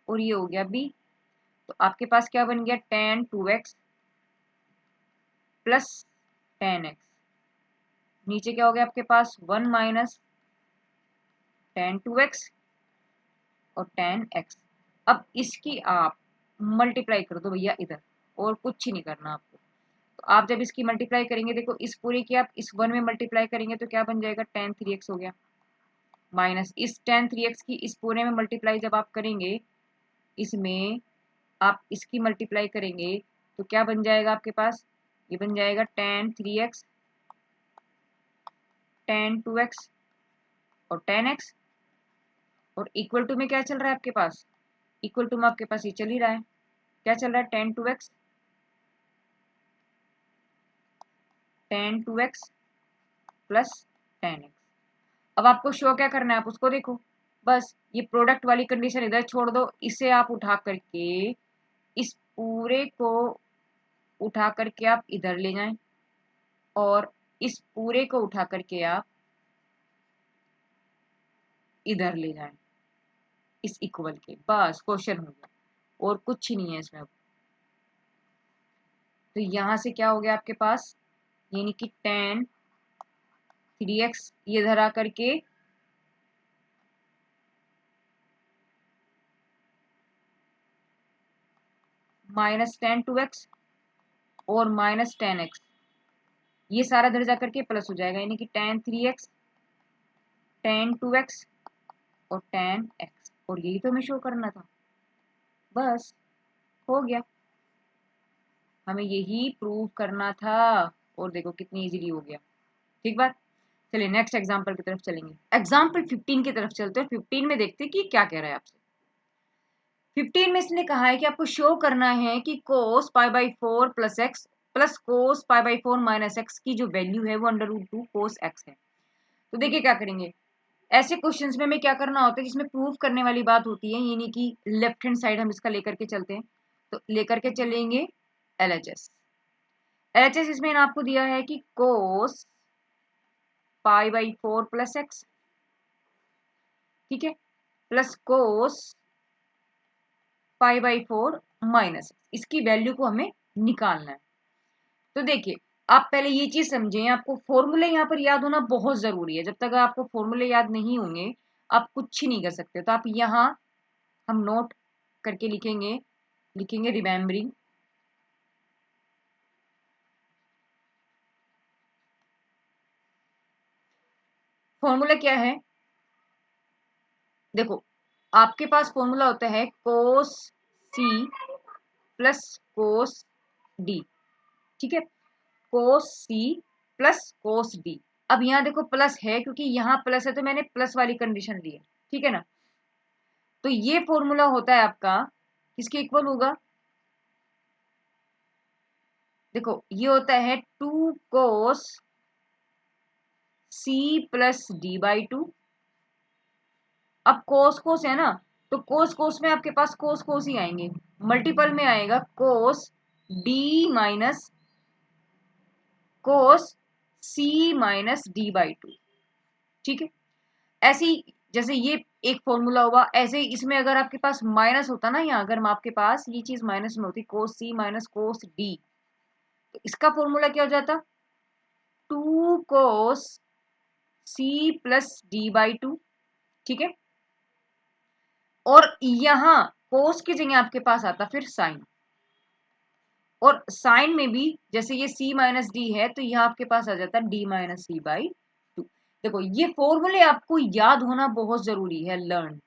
और ये हो गया b, तो आपके पास क्या बन गया tan 2x plus tan x, नीचे क्या हो गया आपके पास 1 माइनस tan 2x और tan x। अब इसकी आप मल्टीप्लाई कर दो भैया इधर, और कुछ ही नहीं करना आपको। तो आप जब इसकी मल्टीप्लाई करेंगे, देखो इस पूरे की आप इस 1 में मल्टीप्लाई करेंगे तो क्या बन जाएगा tan 3x हो गया, माइनस इस tan 3x की इस पूरे में मल्टीप्लाई जब आप करेंगे, इसमें आप इसकी मल्टीप्लाई करेंगे तो क्या बन जाएगा आपके पास, ये बन जाएगा tan 3x tan 2x और tan x, और इक्वल टू में क्या चल रहा है आपके पास, इक्वल टू में आपके पास ये चल ही रहा है, क्या चल रहा है tan 2x plus tan x। अब आपको शो क्या करना है, आप उसको देखो, बस ये प्रोडक्ट वाली कंडीशन इधर छोड़ दो, इसे आप उठा करके इस पूरे को उठा करके आप इधर ले जाएं और इस पूरे को उठा करके आप इधर ले जाएं इस इक्वल के, बस क्वेश्चन हो गया और कुछ ही नहीं है इसमें। तो यहां से क्या हो गया आपके पास, यानी कि tan 3x ये इधर आ करके माइनस tan 2x और माइनस tan x, ये सारा इधर जा करके प्लस हो जाएगा, यानी कि tan 3x tan 2x और tan x, और यही तो हमें शो करना था, बस हो गया, हमें यही प्रूव करना था, और देखो कितनी इजीली हो गया। ठीक बात। चलिए नेक्स्ट एग्जाम्पल की तरफ चलेंगे। एग्जाम्पल 15 की तरफ चलते हैं। 15 में देखते हैं कि क्या कह रहा है आपसे। 15 में इसने कहा है कि आपको शो करना है कि cos pi by 4 plus x plus cos pi by 4 minus x की जो वैल्यू है वो अंडर रूट 2 cos एक्स है। तो देखिए क्या करेंगे, ऐसे क्वेश्चंस में हमें क्या करना होता है जिसमें प्रूफ करने वाली बात होती है, यानी कि लेफ्ट हैंड साइड हम इसका लेकर के चलते हैं। तो लेकर के चलेंगे LHS। LHS इसमें आपको दिया है कि cos pi by 4 plus x, ठीक है, plus cos pi by 4 minus, इसकी वैल्यू को हमें निकालना है। तो देखिए आप पहले ये चीज समझें, आपको फॉर्मूले यहाँ पर याद होना बहुत जरूरी है। जब तक आपको फॉर्मूले याद नहीं होंगे आप कुछ ही नहीं कर सकते। तो आप यहाँ हम नोट करके लिखेंगे, लिखेंगे रिमेम्बरिंग। फॉर्मूला क्या है, देखो आपके पास फॉर्मूला होता है कोस सी प्लस कोस डी, ठीक है, कोस सी प्लस कोस डी। अब यहाँ देखो प्लस है, क्योंकि यहाँ प्लस है तो मैंने प्लस वाली कंडीशन ली है, ठीक है ना। तो ये फॉर्मूला होता है आपका किसके इक्वल होगा, देखो ये होता है 2 cos C plus d by 2। अब कोस कोस है ना, तो कोस कोस में आपके पास कोस कोस ही आएंगे, मल्टीपल में आएगा cos d minus cos c minus d by 2, ठीक है। ऐसे ही जैसे ये एक फॉर्मूला हुआ, ऐसे ही इसमें अगर आपके पास माइनस होता ना, यहाँ अगर आपके पास ये चीज माइनस में होती कोस सी माइनस कोस डी, तो इसका फॉर्मूला क्या हो जाता, 2 cos C plus d by 2, ठीक है। और यहाँ कोस की जगह आपके पास आता फिर साइन, और साइन में भी जैसे ये c माइनस डी है तो यहाँ आपके पास आ जाता है d माइनस सी बाई 2। देखो ये फॉर्मूले आपको याद होना बहुत जरूरी है, लर्न,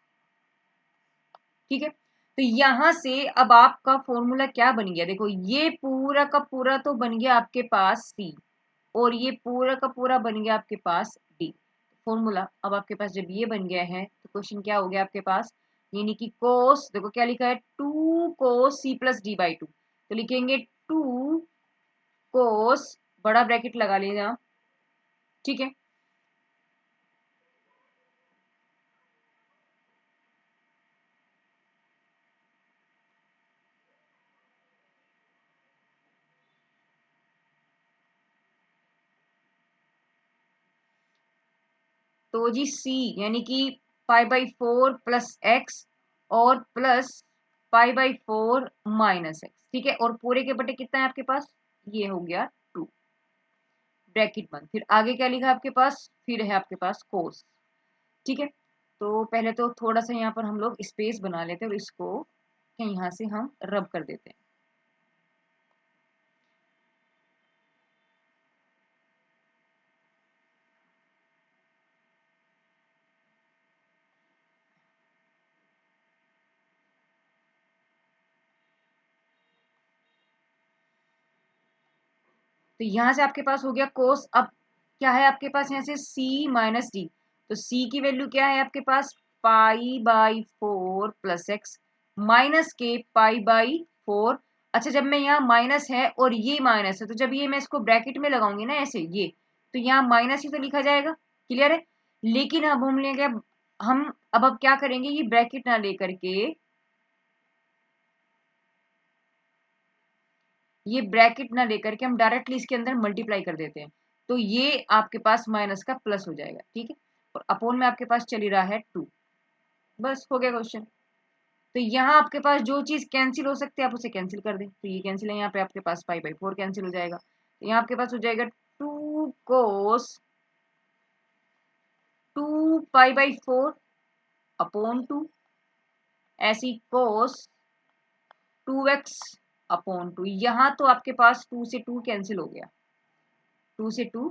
ठीक है। तो यहां से अब आपका फॉर्मूला क्या बन गया, देखो ये पूरा का पूरा तो बन गया आपके पास c, और ये पूरा का पूरा बन गया आपके पास d। फॉर्मूला अब आपके पास जब ये बन गया है तो क्वेश्चन क्या हो गया आपके पास, यानी कि कोस, देखो क्या लिखा है 2 cos C plus d by 2, तो लिखेंगे 2 कोस, बड़ा ब्रैकेट लगा लीजिए, ठीक है। तो जी c यानी कि पाई बाई 4 प्लस एक्स और plus pi by 4 minus x, ठीक है, और पूरे के बटे कितना है आपके पास, ये हो गया 2, ब्रैकेट बंद। फिर आगे क्या लिखा आपके पास, फिर है आपके पास कोस, ठीक है। तो पहले तो थोड़ा सा यहाँ पर हम लोग स्पेस बना लेते हैं और इसको यहाँ से हम रब कर देते हैं। तो यहाँ से आपके पास हो गया कोस। अब क्या है आपके पास यहाँ से c माइनस डी, तो c की वैल्यू क्या है आपके पास, pi by 4 plus x minus के पाई बाई 4। अच्छा जब मैं यहाँ माइनस है और ये माइनस है, तो जब ये मैं इसको ब्रैकेट में लगाऊंगी ना ऐसे ये, तो यहाँ माइनस ही तो लिखा जाएगा, क्लियर है। लेकिन अब हम लेंगे, हम अब क्या करेंगे, ये ब्रैकेट ना लेकर के, ये ब्रैकेट ना लेकर के हम डायरेक्टली इसके अंदर मल्टीप्लाई कर देते हैं, तो ये आपके पास माइनस का प्लस हो जाएगा, ठीक है। और अपोन में आपके पास चल ही रहा है 2, बस हो गया क्वेश्चन। तो यहाँ आपके पास जो चीज कैंसिल हो सकती है आप उसे कैंसिल कर दें, तो ये कैंसिल है, यहाँ पे आपके पास पाई बाई 4 कैंसिल हो जाएगा, तो यहाँ आपके पास हो जाएगा 2 कोस 2 पाई बाई 4 अपॉन 2, ऐसी कोस 2x अपॉन 2। यहाँ तो आपके पास 2 से 2 कैंसिल हो गया, 2 से 2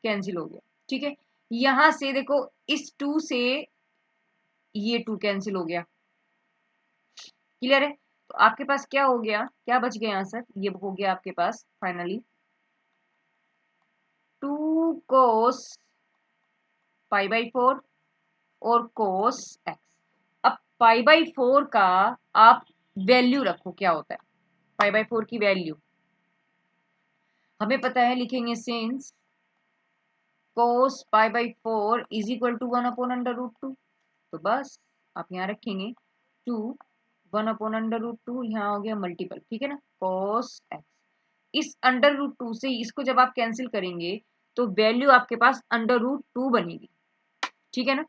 कैंसिल हो गया, ठीक है। यहां से देखो इस 2 से ये 2 कैंसिल हो गया, क्लियर है। तो आपके पास क्या हो गया, क्या बच गया आंसर, ये हो गया आपके पास फाइनली 2 कोस π/4 और cos x। अब π/4 का आप वैल्यू रखो, क्या होता है π/4 की वैल्यू हमें पता है, लिखेंगे since cos π/4 is equal to 1/√2। तो बस आप यहाँ रखेंगे 2 1/√2, यहाँ हो गया मल्टीपल, ठीक है ना, cos x। इस √2 से इसको जब आप कैंसिल करेंगे तो वैल्यू आपके पास √2 बनेगी, ठीक है ना।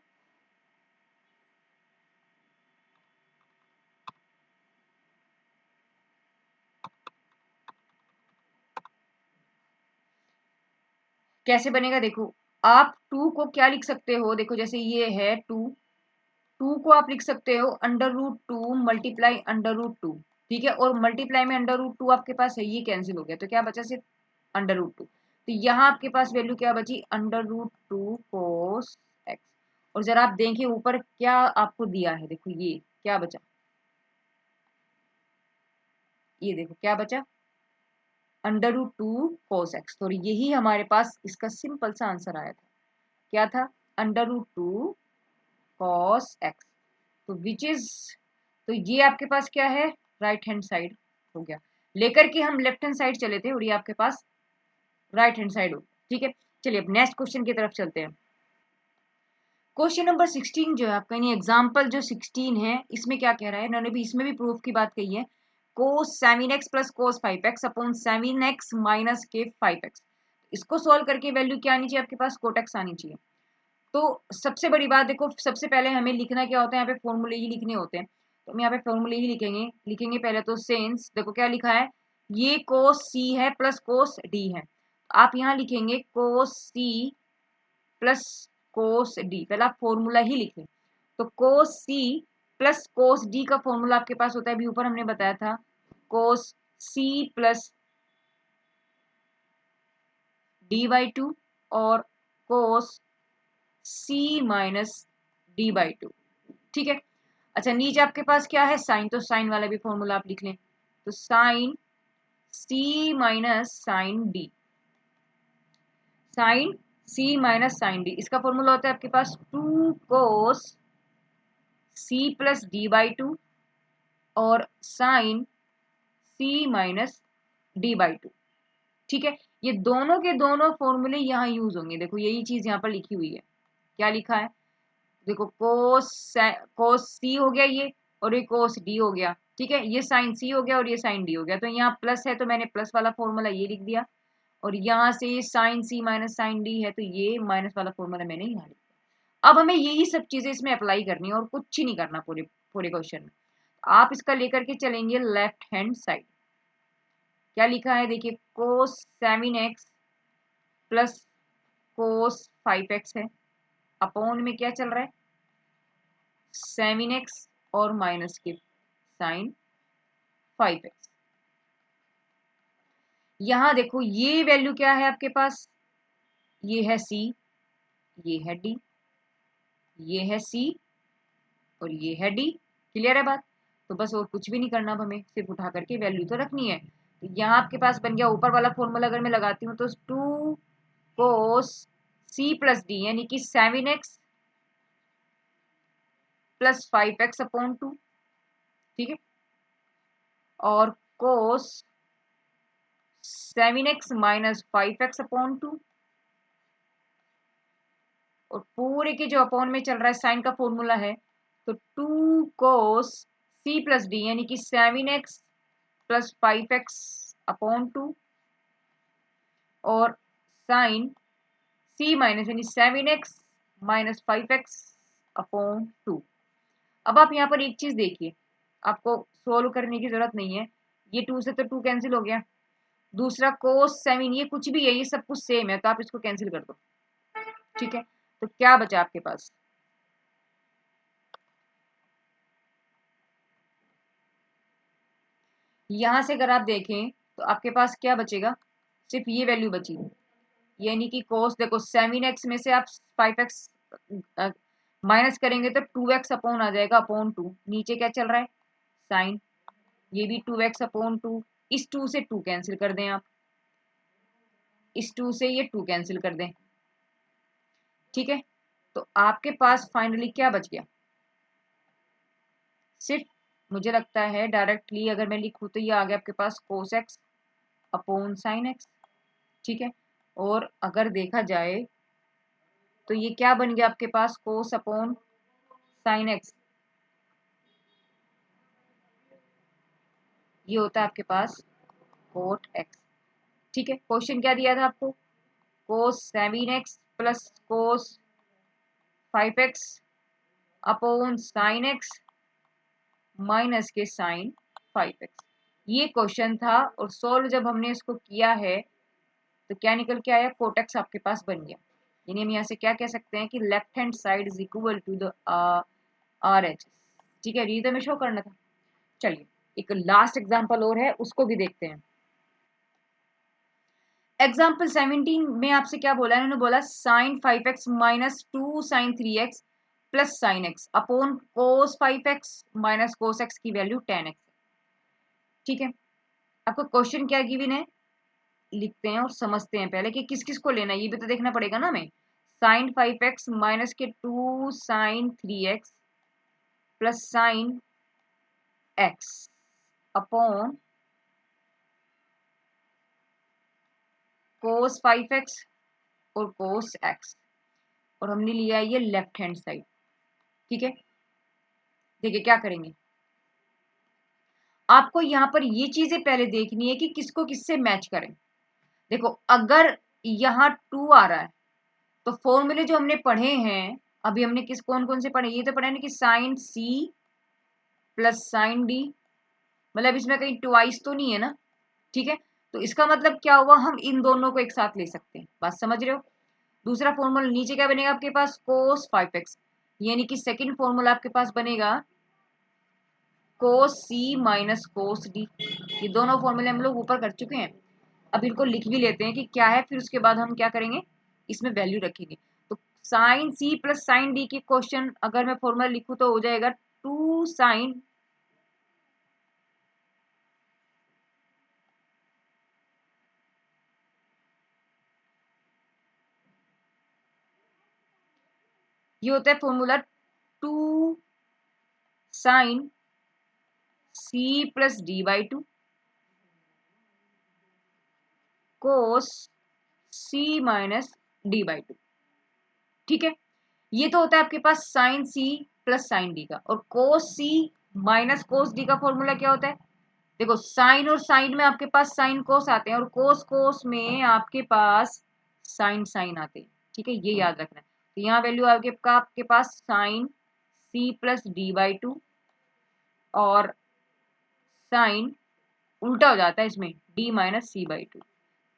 कैसे बनेगा देखो, आप 2 को क्या लिख सकते हो, देखो जैसे ये है 2 को आप लिख सकते हो √2 मल्टीप्लाई √2, ठीक है, और मल्टीप्लाई में √2 आपके पास है, ये कैंसिल हो गया तो क्या बचा सिर्फ √2। तो यहाँ आपके पास वैल्यू क्या बची √2 cos x। और जरा आप देखें ऊपर क्या आपको दिया है, देखो ये क्या बचा, ये देखो क्या बचा √2 cos x। तो यही हमारे पास इसका सिंपल सा आंसर आया था, क्या था √2 cos x। तो विच इज, तो ये आपके पास क्या है राइट हैंड साइड हो गया, लेकर के हम लेफ्ट हैंड साइड चले थे और ये आपके पास राइट हैंड साइड हो, ठीक है। चलिए अब नेक्स्ट क्वेश्चन की तरफ चलते हैं। क्वेश्चन नंबर 16 जो है आपका, यानी एग्जाम्पल जो 16 है, इसमें क्या कह रहा है, इन्होंने भी इसमें भी प्रूफ की बात कही है, cos 7x plus cos 5x upon 7x minus के 5x। इसको सॉल्व करके वैल्यू क्या आनी चाहिए आपके पास, cot x आनी चाहिए। तो सबसे बड़ी बात देखो, सबसे पहले हमें लिखना क्या होता है, यहाँ पे फॉर्मूले ही लिखने होते हैं, तो हम यहाँ पे फॉर्मूले ही लिखेंगे पहले तो सेंस, देखो क्या लिखा है, ये cos c है प्लस cos d है, आप यहाँ लिखेंगे cos c plus cos d, पहले आप फॉर्मूला ही लिखें। तो cos c plus cos d का फॉर्मूला आपके पास होता है, अभी ऊपर हमने बताया था, cos c प्लस d/2 और cos c माइनस d/2, ठीक है। अच्छा नीचे आपके पास क्या है साइन, तो साइन वाला भी फॉर्मूला आप लिख लें, तो sine c minus sine d, sine c minus sine d, इसका फॉर्मूला होता है आपके पास 2 cos c प्लस d/2 और साइन c माइनस d/2, ठीक है। ये दोनों के दोनों फॉर्मूले यहाँ यूज होंगे, देखो यही चीज यहाँ पर लिखी हुई है, क्या लिखा है, देखो कोस सी हो गया ये, और ये कोस डी हो गया, ठीक है, ये साइन सी हो गया और ये साइन डी हो गया, तो यहाँ प्लस है तो मैंने प्लस वाला फॉर्मूला ये लिख दिया, और यहाँ से ये साइन सी माइनस साइन डी है तो ये माइनस वाला फॉर्मूला मैंने यहाँ लिखा। अब हमें यही सब चीजें इसमें अप्लाई करनी है और कुछ ही नहीं करना पूरे पूरे क्वेश्चन में। आप इसका लेकर के चलेंगे लेफ्ट हैंड साइड, क्या लिखा है देखिए, कोस 7x प्लस कोस 5x है, अपॉन में क्या चल रहा है 7x और माइनस के साइन 5x। यहां देखो ये वैल्यू क्या है आपके पास, ये है c, ये है d, ये है c और ये है d, क्लियर है बात। तो बस और कुछ भी नहीं करना, अब हमें सिर्फ उठा करके वैल्यू तो रखनी है। तो यहाँ आपके पास बन गया ऊपर वाला फॉर्मूला, अगर मैं लगाती हूँ तो 2 cos c प्लस d, यानी कि 7x प्लस 5x अपॉन 2, ठीक है, और cos 7x minus 5x upon 2, और पूरे के जो अपॉन में चल रहा है साइन का फॉर्मूला है, तो 2 cos c प्लस d, यानी कि 7x प्लस 5x अपॉन 2 और साइन c माइनस यानी 7x माइनस 5x अपॉन 2। अब आप यहाँ पर एक चीज देखिए, आपको सोल्व करने की जरूरत नहीं है, ये 2 से तो 2 कैंसिल हो गया, दूसरा cos 7 ये कुछ भी है, ये सब कुछ सेम है, तो आप इसको कैंसिल कर दो, ठीक है। तो क्या बचा आपके पास, यहां से अगर आप देखें तो आपके पास क्या बचेगा, सिर्फ ये वैल्यू बची, यानी कि cos देखो 7x में से आप 5x माइनस करेंगे तो 2x अपॉन आ जाएगा अपॉन 2, नीचे क्या चल रहा है साइन, ये भी 2x अपॉन 2, इस 2 से 2 कैंसिल कर दें आप, इस 2 से ये 2 कैंसिल कर दें, ठीक है। तो आपके पास फाइनली क्या बच गया, सिर्फ मुझे लगता है डायरेक्टली अगर मैं लिखूँ तो ये आ गया आपके पास cos x upon sine x, ठीक है। और अगर देखा जाए तो ये क्या बन गया आपके पास, कोस अपॉन साइन एक्स, ये होता है आपके पास कोट एक्स, ठीक है। क्वेश्चन क्या दिया था आपको, कोस 7x plus cos 5x upon sine x minus के साइन 5x, ये क्वेश्चन था। और सोल्व जब हमने इसको किया है तो क्या निकल के आया, कोट एक्स आपके पास बन गया। यानी हम यहाँ से क्या कह सकते हैं कि left hand side is equal to the R H, ठीक है। ये तो हमें शो करना था। चलिए एक लास्ट एग्जांपल और है, उसको भी देखते हैं। एग्जाम्पल 17 में आपसे क्या बोला है, इन्होंने बोला sine 5x minus 2 sine 3x plus sine x upon cos 5x minus cos x की वैल्यू 10x, ठीक है। आपको क्वेश्चन क्या गिवन है, लिखते हैं और समझते हैं पहले कि किस किस को लेना है, ये भी तो देखना पड़ेगा ना हमें। साइन 5x माइनस के 2 sine 3x plus sine x upon cos 5x और कोस x, और हमने लिया है ये लेफ्ट हैंड साइड, ठीक है। देखिए क्या करेंगे, आपको यहाँ पर ये चीजें पहले देखनी है कि किसको किससे मैच करें। देखो अगर यहाँ 2 आ रहा है तो फॉर्मूले जो हमने पढ़े हैं अभी, हमने किस कौन कौन से पढ़े, ये तो पढ़े ना कि sine c plus sine d, मतलब इसमें कहीं ट्वाइस तो नहीं है ना, ठीक है। तो इसका मतलब क्या हुआ, हम इन दोनों को एक साथ ले सकते हैं, बात समझ रहे हो। दूसरा फॉर्मूला नीचे क्या बनेगा आपके पास, कोस 5x, यानी कि सेकंड फॉर्मूला आपके पास बनेगा कोस सी माइनस कोस डी। ये दोनों फॉर्मूले हम लोग ऊपर कर चुके हैं, अब इनको लिख भी लेते हैं कि क्या है, फिर उसके बाद हम क्या करेंगे, इसमें वैल्यू रखेंगे। तो sine c plus sine d की क्वेश्चन अगर मैं फॉर्मूला लिखूं तो हो जाएगा 2 साइन ये होता है formula 2 sine c plus d by 2 cos c minus d by 2, ठीक है। ये तो होता है आपके पास sine c plus sine d का, और cos c minus cos d का फॉर्मूला क्या होता है, देखो साइन और साइन में आपके पास साइन कोस आते हैं और कोस कोस में आपके पास साइन साइन आते हैं, ठीक है, ये याद रखना है। तो यहाँ वैल्यू आपके पास sine c plus d by 2 और साइन उल्टा हो जाता है इसमें d minus c by 2,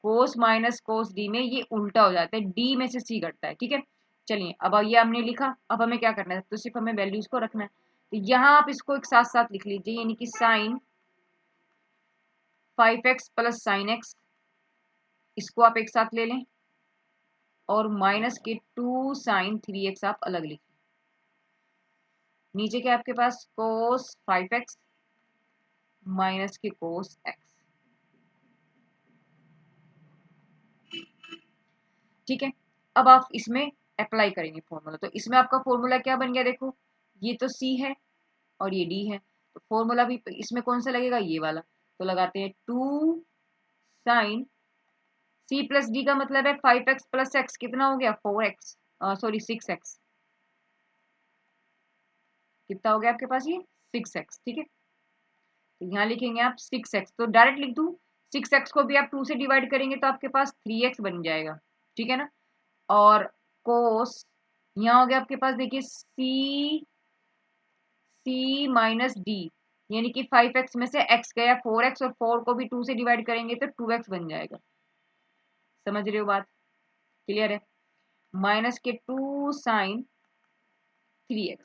cos minus cos d में ये उल्टा हो जाता है, डी में से सी घटता है, ठीक है। चलिए अब ये हमने लिखा, अब हमें क्या करना है, तो सिर्फ हमें वैल्यूज को रखना है। तो यहाँ आप इसको एक साथ साथ लिख लीजिए, यानी कि sign 5x plus sine x, इसको आप एक साथ ले लें, और माइनस के 2 साइन 3x आप अलग लिखें। नीचे क्या आपके पास कोस 5x माइनस के कोस x, ठीक है। अब आप इसमें अप्लाई करेंगे फॉर्मूला, तो इसमें आपका फॉर्मूला क्या बन गया, देखो ये तो c है और ये d है, तो फॉर्मूला भी इसमें कौन सा लगेगा, ये वाला। तो लगाते हैं 2 साइन c प्लस डी का मतलब है 5x प्लस x, कितना हो गया 4x, सॉरी 6x, कितना हो गया आपके पास ये 6x, ठीक है। तो यहाँ लिखेंगे आप 6x, तो डायरेक्ट लिख दूँ, 6x को भी आप 2 से डिवाइड करेंगे तो आपके पास 3x बन जाएगा, ठीक है ना। और कोस यहाँ हो गया आपके पास, देखिए c माइनस डी, यानी कि 5x में से x गया 4x, और 4 को भी 2 से डिवाइड करेंगे तो 2x बन जाएगा, समझ रहे हो बात, क्लियर है। माइनस के 2 साइन 3x,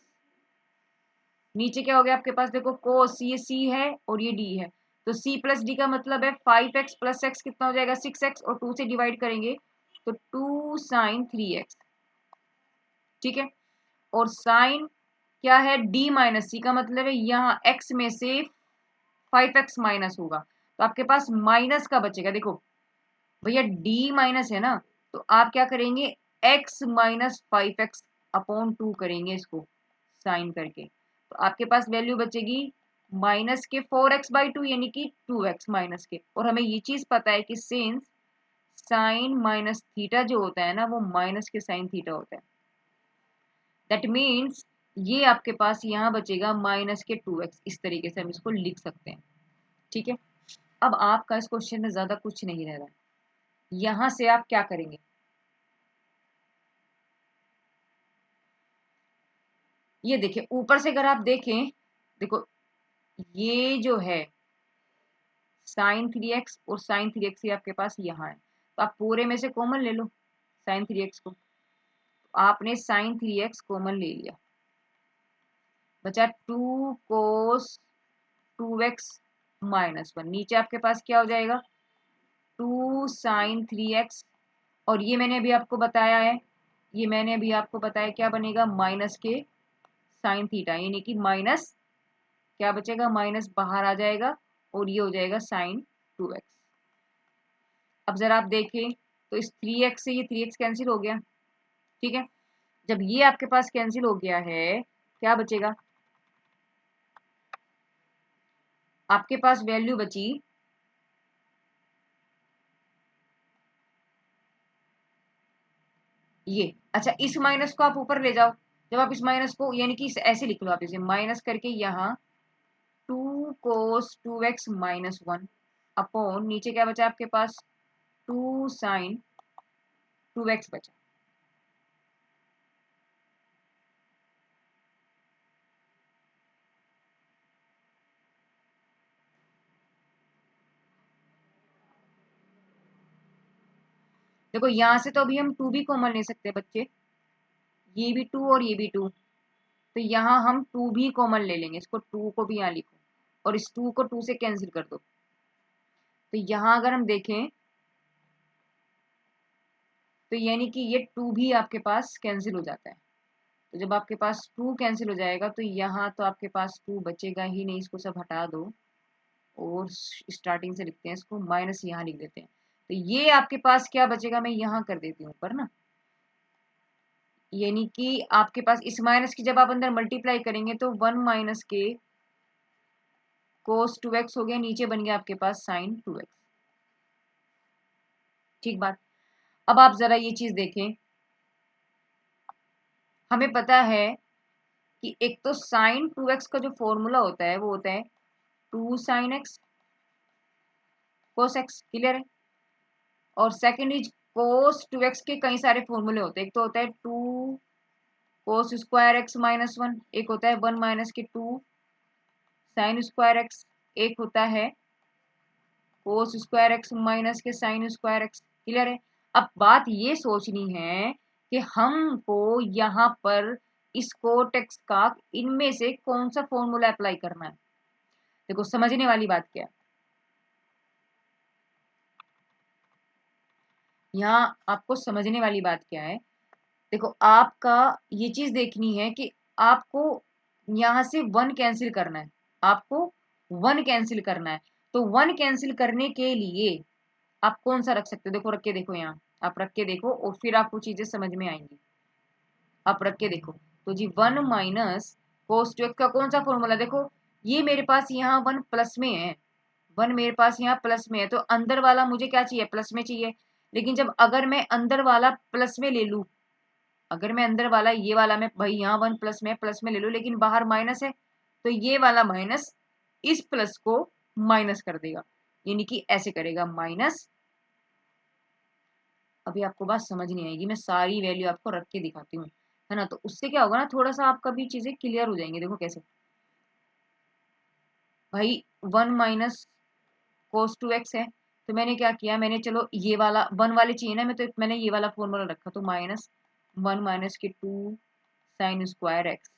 नीचे क्या हो गया आपके पास, देखो कोस ये c है और ये d है, तो c प्लस डी का मतलब है 5x प्लस x कितना हो जाएगा 6x, और 2 से डिवाइड करेंगे तो 2 साइन 3x, ठीक है। और साइन क्या है, d माइनस सी का मतलब है यहाँ x में से 5x माइनस होगा, तो आपके पास माइनस का बचेगा। देखो भैया d माइनस है ना, तो आप क्या करेंगे x माइनस 5x अपॉन 2 करेंगे इसको साइन करके, तो आपके पास वैल्यू बचेगी माइनस के 4x/2 यानी कि 2x माइनस के। और हमें ये चीज पता है कि सिंस साइन माइनस थीटा जो होता है ना वो माइनस के साइन थीटा होता है, दैट मीन्स ये आपके पास यहाँ बचेगा माइनस के 2x। इस तरीके से हम इसको लिख सकते हैं। ठीक है, अब आपका इस क्वेश्चन में ज्यादा कुछ नहीं रह रहा है। यहां से आप क्या करेंगे, ये देखिए ऊपर से अगर आप देखें, देखो ये जो है sin 3x और sin 3x ये आपके पास यहाँ है, तो आप पूरे में से कॉमन ले लो sin 3x को। आपने sin 3x कॉमन ले लिया, बचा 2 cos 2x -1। नीचे आपके पास क्या हो जाएगा 2 sin 3x, और ये मैंने अभी आपको बताया है, ये मैंने अभी आपको बताया क्या बनेगा माइनस के साइन थीटा, यानी कि माइनस क्या बचेगा, माइनस बाहर आ जाएगा और ये हो जाएगा sin 2x। अब जरा आप देखें तो इस 3x से ये 3x कैंसिल हो गया। ठीक है, जब ये आपके पास कैंसिल हो गया है क्या बचेगा, आपके पास वैल्यू बची ये। अच्छा, इस माइनस को आप ऊपर ले जाओ, जब आप इस माइनस को यानी कि ऐसे लिख लो, आप इसे माइनस करके यहाँ 2 cos 2x -1 अपॉन नीचे क्या बचा आपके पास 2 sin 2x बचा। देखो यहां से तो अभी हम 2 भी कॉमन ले सकते हैं बच्चे, ये भी 2 और ये भी 2, तो यहाँ हम 2 भी कॉमन ले लेंगे, इसको 2 को भी यहाँ लिखो और इस 2 को 2 से कैंसिल कर दो। तो यहाँ अगर हम देखें तो यानी कि ये 2 भी आपके पास कैंसिल हो जाता है। तो जब आपके पास 2 कैंसिल हो जाएगा तो यहाँ तो आपके पास 2 बचेगा ही नहीं, इसको सब हटा दो और स्टार्टिंग से लिखते हैं इसको, माइनस यहाँ लिख देते हैं। तो ये आपके पास क्या बचेगा, मैं यहाँ कर देती हूँ ऊपर ना, यानी कि आपके पास इस माइनस की जब आप अंदर मल्टीप्लाई करेंगे तो 1 माइनस के cos 2x हो गया, नीचे बन गया आपके पास sin 2x। ठीक बात। अब आप जरा ये चीज देखें, हमें पता है कि एक तो sin 2x का जो फॉर्मूला होता है वो होता है 2 sin x cos x, clear है। और सेकंड इज cos 2x के कई सारे फॉर्मूले होते हैं, एक तो होता है 2 cos स्क्वायर x -1, एक होता है 1 माइनस के 2 sin स्क्वायर x, एक होता है cos स्क्वायर x माइनस के sin स्क्वायर x, क्लियर है। अब बात ये सोचनी है कि हमको यहाँ पर इस कोट एक्स का इनमें से कौन सा फॉर्मूला अप्लाई करना है। देखो समझने वाली बात क्या है, यहाँ आपको समझने वाली बात क्या है, देखो आपका ये चीज देखनी है कि आपको यहां से 1 कैंसिल करना है, आपको 1 कैंसिल करना है। तो 1 कैंसिल करने के लिए आप कौन सा रख सकते हो, देखो रख के देखो, यहाँ आप रख के देखो और फिर आपको चीजें समझ में आएंगी। आप रख के देखो तो जी 1 माइनस cos 2x का कौन सा फॉर्मूला, देखो ये मेरे पास यहाँ 1 प्लस में है, 1 मेरे पास यहाँ प्लस में है, तो अंदर वाला मुझे क्या चाहिए, प्लस में चाहिए। लेकिन जब अगर मैं अंदर वाला प्लस में ले लूं, अगर मैं अंदर वाला ये वाला मैं भाई यहाँ 1 प्लस में प्लस में ले लूं लेकिन बाहर माइनस है, तो ये वाला माइनस इस प्लस को माइनस कर देगा, यानी कि ऐसे करेगा माइनस। अभी आपको बात समझ नहीं आएगी, मैं सारी वैल्यू आपको रख के दिखाती हूँ, है ना, तो उससे क्या होगा ना थोड़ा सा आपका भी चीजें क्लियर हो जाएंगी। देखो कैसे भाई 1 माइनस cos 2x है, तो मैंने क्या किया, मैंने चलो ये वाला 1 वाले चाहिए ना, मैं तो मैंने ये वाला फॉर्मूला रखा, तो माइनस 1 माइनस के 2 साइन स्क्वायर एक्स,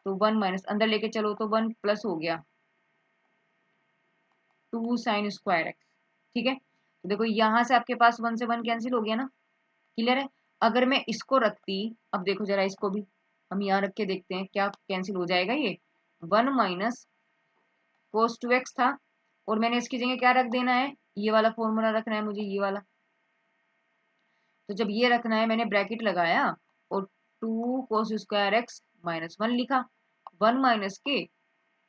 तो 1 माइनस अंदर लेके चलो तो 1 प्लस हो गया 2 साइन स्क्वायर एक्स। ठीक है, तो देखो यहाँ से आपके पास 1 से 1 कैंसिल हो गया ना, क्लियर है। अगर मैं इसको रखती, अब देखो जरा इसको भी हम यहाँ रख के देखते हैं क्या कैंसिल हो जाएगा, ये 1 माइनस cos 2x था और मैंने इसकी जगह क्या रख देना है, ये वाला फॉर्मूला रखना है मुझे, ये वाला। तो जब ये रखना है मैंने ब्रैकेट लगाया और 2 cos स्क्वायर एक्स माइनस 1 लिखा, 1 माइनस के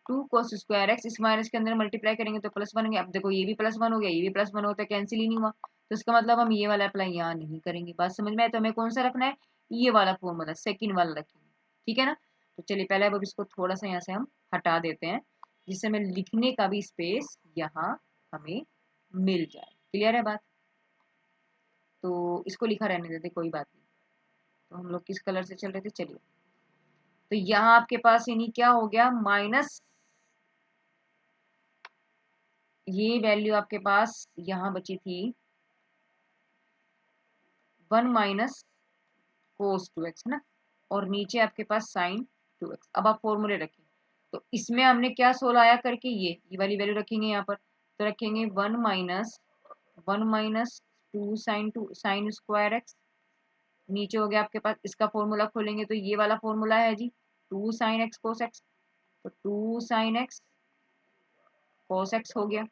2 cos स्क्वायर एक्स, इस माइनस के अंदर मल्टीप्लाई करेंगे तो प्लस बनेंगे। अब देखो ये भी प्लस 1 हो गया, ये भी प्लस 1 होता है, कैंसिल ही नहीं हुआ, तो इसका मतलब हम ये वाला अप्लाई यहाँ नहीं करेंगे। बात समझ में आए? तो हमें कौन सा रखना है, ये वाला फॉर्मूला, सेकंड वाला रखेंगे, ठीक है ना। तो चलिए पहले अब इसको थोड़ा सा यहाँ से हम हटा देते हैं, जिससे हमें लिखने का भी स्पेस यहाँ हमें मिल जाए। क्लियर है बात? तो इसको लिखा रहने देते, कोई बात नहीं। तो हम लोग किस कलर से चल रहे थे, चलिए। तो यहाँ आपके पास यानी क्या हो गया, माइनस ये वैल्यू आपके पास यहाँ बची थी 1 माइनस कोस 2x है ना, और नीचे आपके पास साइन 2x। अब आप फॉर्मूले रखें, तो इसमें हमने क्या सोल्व आया करके ये वाली वैल्यू रखेंगे यहाँ पर, तो रखेंगे 1 माइनस 2 साइन स्क्वायर एक्स, नीचे हो गया आपके पास, इसका फॉर्मूला खोलेंगे तो ये वाला फॉर्मूला है जी 2 साइन एक्स कोस एक्स, तो 2 साइन एक्स कोस एक्स हो गया।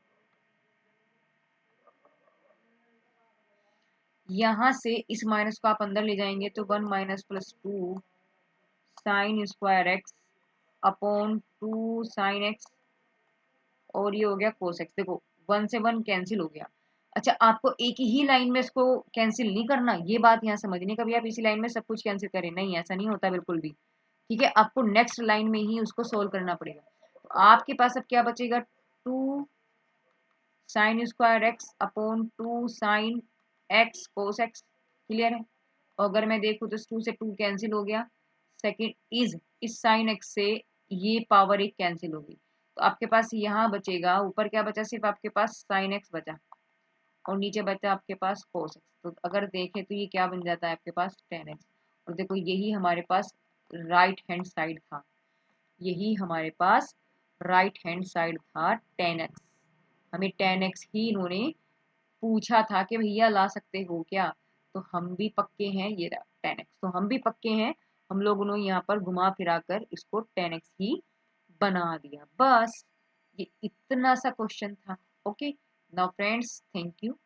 यहाँ से इस माइनस को आप अंदर ले जाएंगे तो 1 minus plus 2 sine square x upon 2 sine x, और ये हो गया कोस एक्स। देखो 1 से 1 कैंसिल हो गया। अच्छा, आपको एक ही लाइन में इसको कैंसिल नहीं करना, ये बात यहाँ समझने, कभी आप इसी लाइन में सब कुछ कैंसिल करें, नहीं, ऐसा नहीं होता बिल्कुल भी, ठीक है। आपको नेक्स्ट लाइन में ही उसको सोल्व करना पड़ेगा। तो आपके पास अब क्या बचेगा, 2 sine square x upon 2 sign x cos x. Clear है? और अगर मैं देखूँ तो 2 से 2 कैंसिल हो गया, सेकंड इज इस साइन एक्स से ये पावर एक कैंसिल होगी, तो आपके पास यहाँ बचेगा, ऊपर क्या बचा, सिर्फ आपके पास साइन एक्स बचा, और नीचे बचा आपके पास कोस एक्स। तो अगर देखें तो ये क्या बन जाता है आपके पास, टेन एक्स। और देखो यही हमारे पास राइट हैंड साइड था, यही हमारे पास राइट हैंड साइड था 10x। हमें 10x ही इन्होंने पूछा था कि भैया ला सकते हो क्या, तो हम भी पक्के हैं, ये 10x, तो हम भी पक्के हैं, हम लोगों ने यहाँ पर घुमा फिरा कर इसको 10x ही बना दिया। बस ये इतना सा क्वेश्चन था। Okay, now friends, thank you.